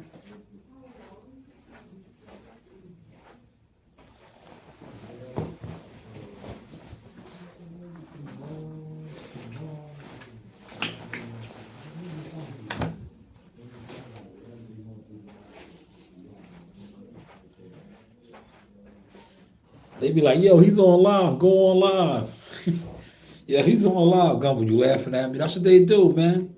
They be like, yo, he's on live, go on live. Yeah, he's on live, Gumbo. You laughing at me? That's what they do, man.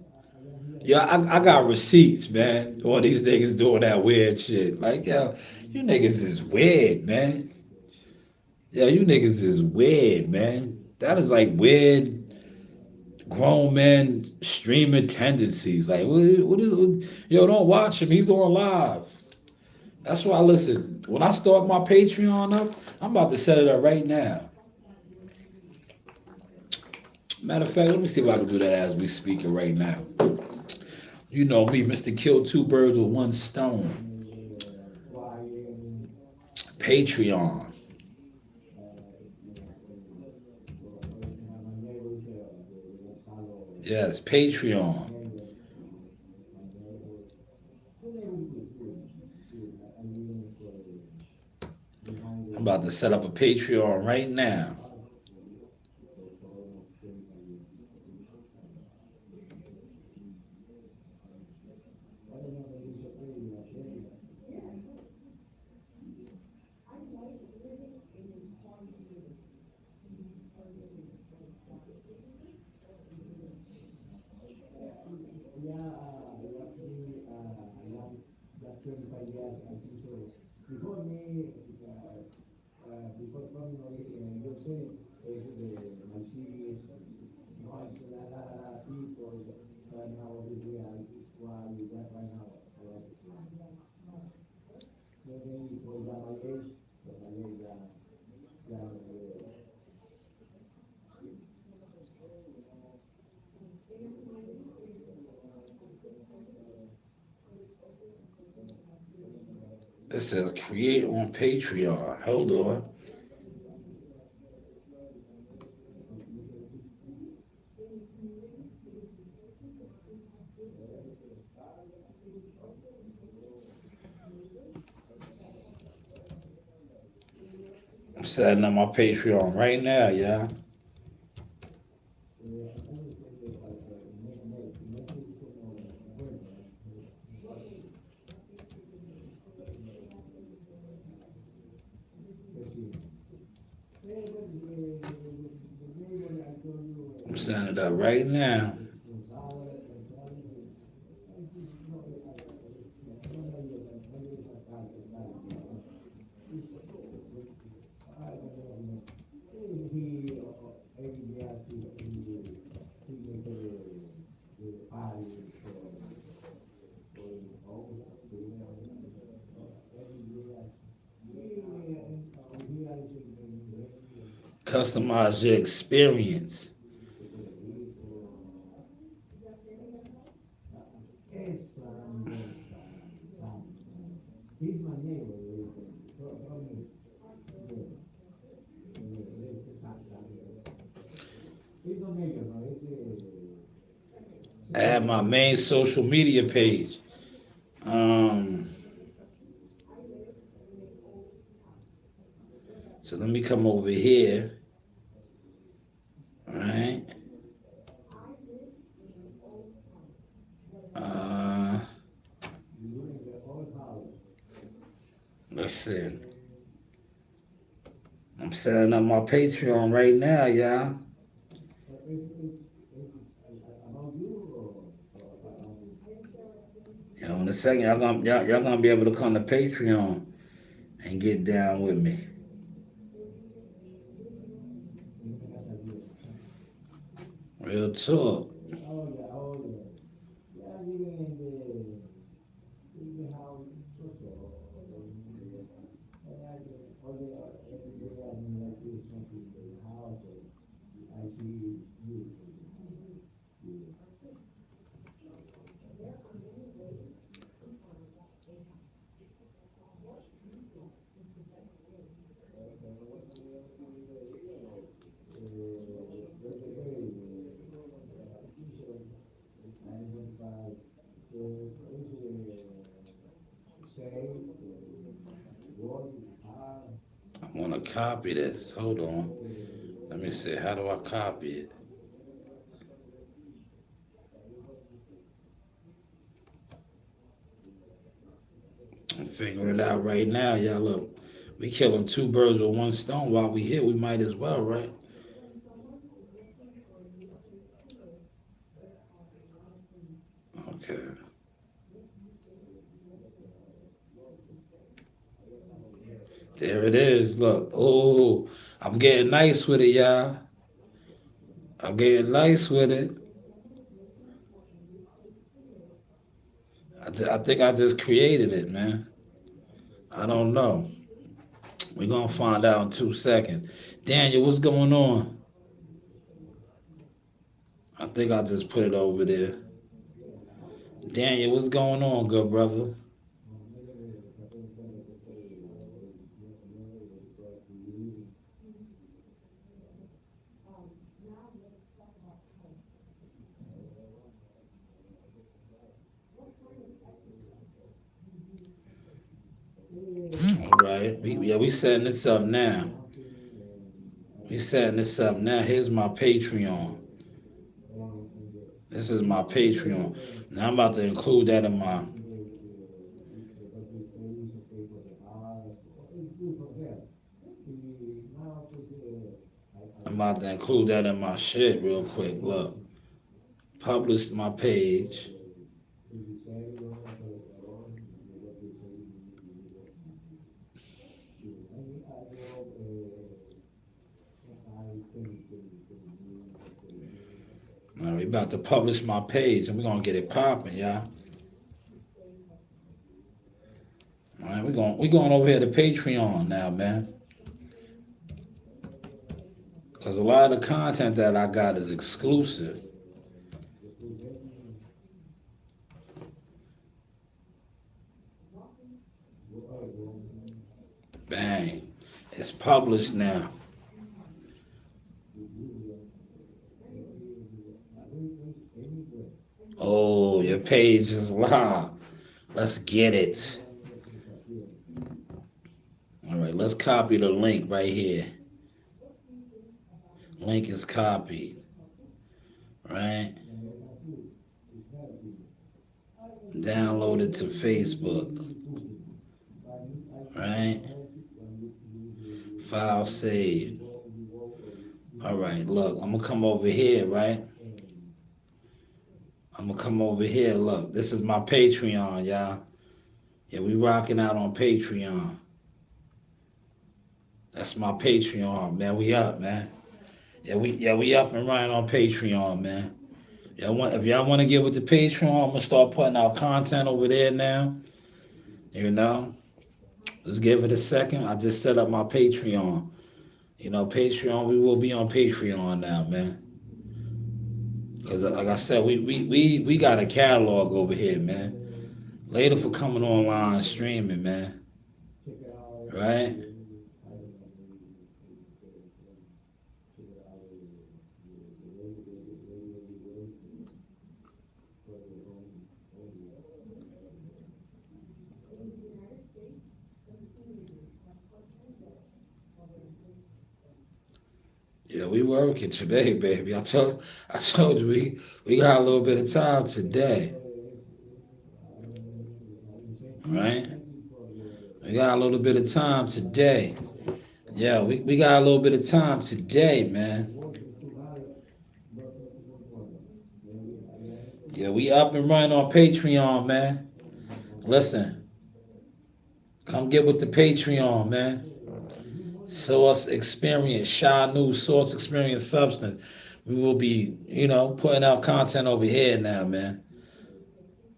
Yeah, I got receipts, man. All these niggas doing that weird shit. Like, yo, you niggas is weird, man. Yeah, you niggas is weird, man. That is like weird grown men streaming tendencies. Like, yo, don't watch him. He's on live. That's why I listen. When I start my Patreon up, I'm about to set it up right now. Matter of fact, let me see if I can do that as we speak it right now. You know me, Mr. Kill Two Birds with One Stone. Patreon. Yes, Patreon. I'm about to set up a Patreon right now. It says create on Patreon. Hold on. I'm setting up my Patreon right now, yeah. I'm setting it up right now. Customize your experience. Add my main social media page. So let me come over here. All right. Let's see. I'm setting up my Patreon right now, y'all. You know, in a second, y'all gonna be able to come to Patreon and get down with me. Real talk. I want to copy this. Hold on. Let me see. How do I copy it? I'm figuring it out right now, y'all. Look, we killing two birds with one stone. While we here, we might as well, right? Okay. There it is. Look. Oh, I'm getting nice with it, y'all. I'm getting nice with it. I think I just created it, man. I don't know. We're going to find out in 2 seconds. Daniel, what's going on? I think I just put it over there. Daniel, what's going on, good brother? All right. We setting this up now. We setting this up now. Here's my Patreon. This is my Patreon. Now I'm about to include that in my... I'm about to include that in my shit real quick. Look. Published my page. All right, we about to publish my page and we're gonna get it popping, y'all. All right, we going over here to Patreon now, man. Cause a lot of the content that I got is exclusive. Bang. It's published now. Oh, your page is live. Let's get it. All right, let's copy the link right here. Link is copied. Right? Download it to Facebook. Right? File saved. All right, look, I'm gonna come over here, right? I'm gonna come over here. Look, this is my Patreon, y'all. Yeah, we rocking out on Patreon. That's my Patreon, man. We up, man. Yeah, we up and running on Patreon, man. If y'all want to get with the Patreon, I'm gonna start putting out content over there now. You know, let's give it a second. I just set up my Patreon. Patreon. We will be on Patreon now, man. Cause like I said, we got a catalog over here, man. Later for coming online streaming, man. Right? Yeah, we working today, baby. I told you we got a little bit of time today, right? We got a little bit of time today. Yeah, we got a little bit of time today, man. Yeah, we up and running on Patreon, man. Listen, come get with the Patreon, man. Source Experience, Shy News, Source Experience Substance. We will be, putting out content over here now, man.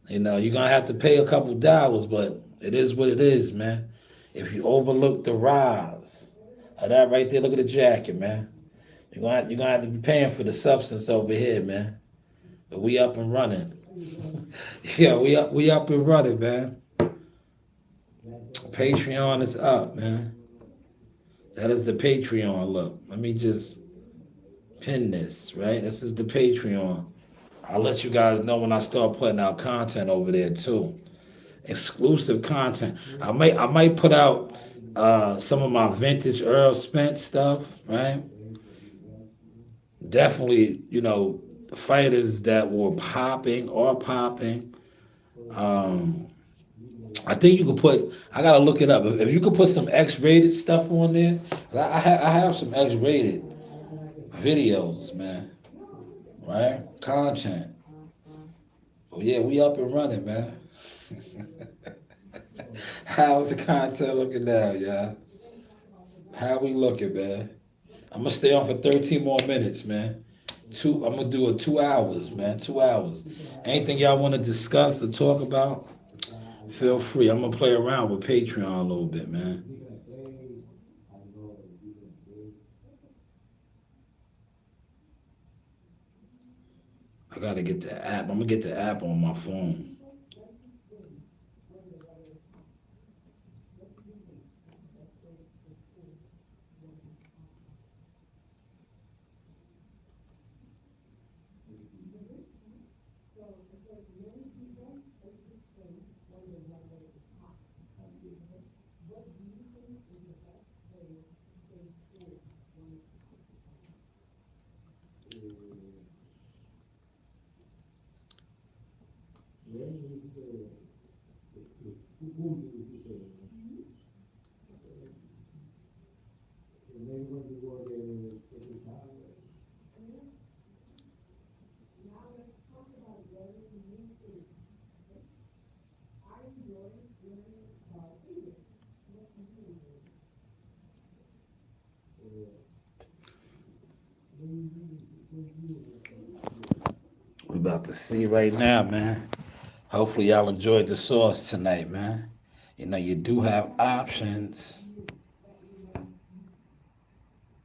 You're gonna have to pay a couple dollars, but it is what it is, man. If you overlook the rise of that right there, look at the jacket, man. You're gonna have to be paying for the substance over here, man. But we up and running. Yeah, we up and running, man. Patreon is up, man. That is the Patreon. Look, let me just pin this, right? This is the Patreon. I'll let you guys know when I start putting out content over there too. Exclusive content. I might put out some of my vintage Earl Spence stuff, right? Definitely, fighters that were popping or popping. I think you could put. I gotta look it up. If you could put some X-rated stuff on there, I have some X-rated videos, man. Right? Content. But yeah, we up and running, man. How's the content looking now, y'all? How we looking, man? I'm gonna stay on for 13 more minutes, man. I'm gonna do it 2 hours, man. 2 hours. Anything y'all want to discuss or talk about? Feel free. I'm gonna play around with Patreon a little bit, man. I gotta get the app. I'm gonna get the app on my phone. We about to see right now, man. Hopefully y'all enjoyed the sauce tonight, man. You do have options.